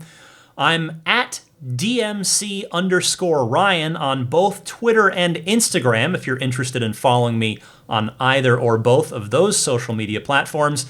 I'm at DMC_Ryan on both Twitter and Instagram, if you're interested in following me on either or both of those social media platforms.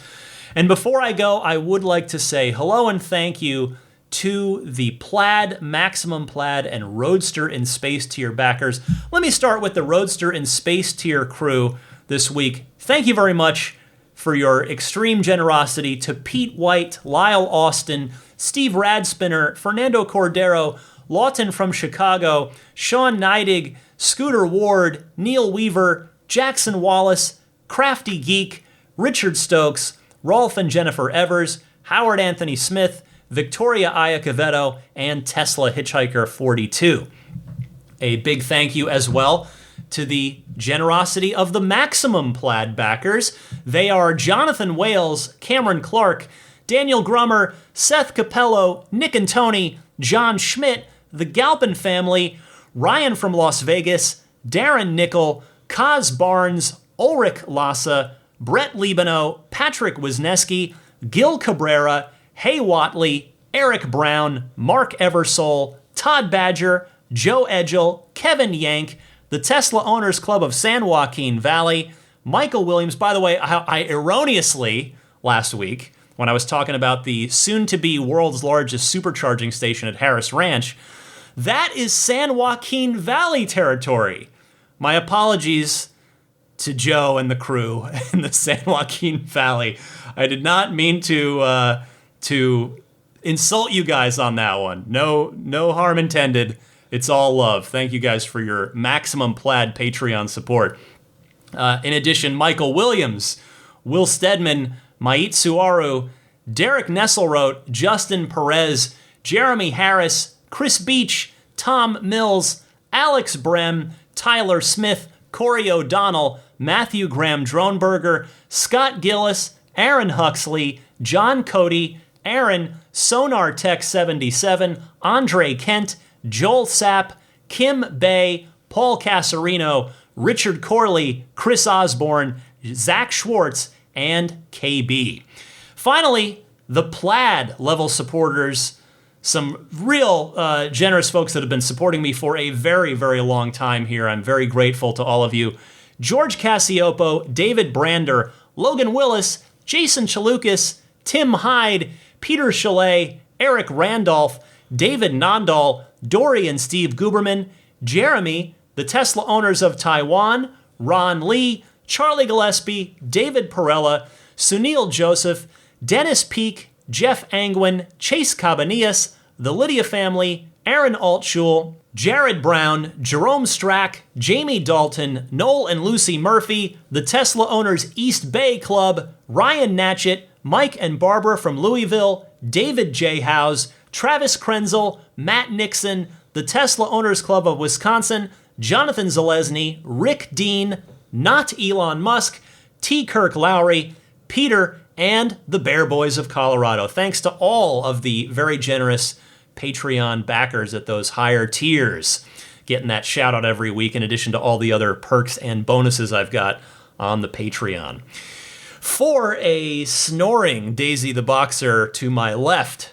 And before I go, I would like to say hello and thank you to the Plaid, Maximum Plaid, and Roadster in Space Tier backers. Let me start with the Roadster in Space Tier crew this week. Thank you very much for your extreme generosity to Pete White, Lyle Austin, Steve Radspinner, Fernando Cordero, Lawton from Chicago, Sean Neidig, Scooter Ward, Neil Weaver, Jackson Wallace, Crafty Geek, Richard Stokes, Rolf and Jennifer Evers, Howard Anthony Smith, Victoria Iacovetto, and Tesla Hitchhiker 42. A big thank you as well to the generosity of the Maximum Plaid backers. They are Jonathan Wales, Cameron Clark, Daniel Grummer, Seth Capello, Nick and Tony, John Schmidt, the Galpin family, Ryan from Las Vegas, Darren Nickel, Kaz Barnes, Ulrich Lassa, Brett Libano, Patrick Wisniewski, Gil Cabrera, Hay Watley, Eric Brown, Mark Eversole, Todd Badger, Joe Edgel, Kevin Yank, the Tesla Owners Club of San Joaquin Valley, Michael Williams. By the way, I erroneously last week, when I was talking about the soon-to-be world's largest supercharging station at Harris Ranch, that is San Joaquin Valley territory. My apologies to Joe and the crew in the San Joaquin Valley. I did not mean to insult you guys on that one. No harm intended. It's all love. Thank you guys for your Maximum Plaid Patreon support. In addition, Michael Williams, Will Stedman, Mait Suaru, Derek Nesselrote, Justin Perez, Jeremy Harris, Chris Beach, Tom Mills, Alex Brem, Tyler Smith, Corey O'Donnell, Matthew Graham Dronberger, Scott Gillis, Aaron Huxley, John Cody, Erin, Sonar Tech 77, Andre Kent, Joel Sapp, Kim Bay, Paul Casarino, Richard Corley, Chris Osborne, Zach Schwartz, and KB. Finally, the Plaid level supporters, some real generous folks that have been supporting me for a very, very long time here. I'm very grateful to all of you. George Cassiopo, David Brander, Logan Willis, Jason Chalukas, Tim Hyde, Peter Chalet, Eric Randolph, David Nandal, Dory and Steve Guberman, Jeremy, the Tesla Owners of Taiwan, Ron Lee, Charlie Gillespie, David Perella, Sunil Joseph, Dennis Peak, Jeff Angwin, Chase Cabanillas, the Lydia family, Aaron Altschul, Jared Brown, Jerome Strack, Jamie Dalton, Noel and Lucy Murphy, the Tesla Owners East Bay Club, Ryan Natchett, Mike and Barbara from Louisville, David J. Howes, Travis Krenzel, Matt Nixon, the Tesla Owners Club of Wisconsin, Jonathan Zalesny, Rick Dean, Not Elon Musk, T. Kirk Lowry, Peter, and the Bear Boys of Colorado. Thanks to all of the very generous Patreon backers at those higher tiers, getting that shout out every week in addition to all the other perks and bonuses I've got on the Patreon. For a snoring Daisy the Boxer to my left,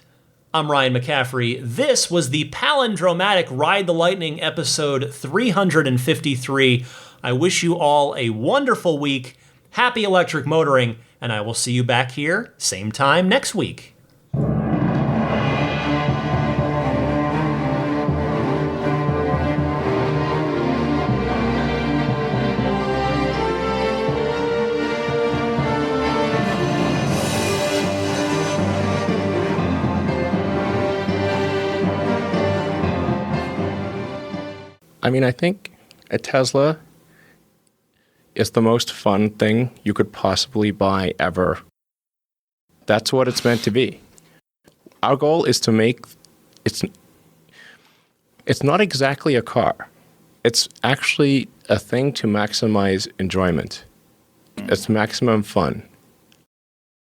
I'm Ryan McCaffrey. This was the palindromatic Ride the Lightning episode 353. I wish you all a wonderful week, happy electric motoring, and I will see you back here, same time next week. I mean, I think a Tesla is the most fun thing you could possibly buy ever. That's what it's meant to be. Our goal is to make it's not exactly a car. It's actually a thing to maximize enjoyment. It's maximum fun.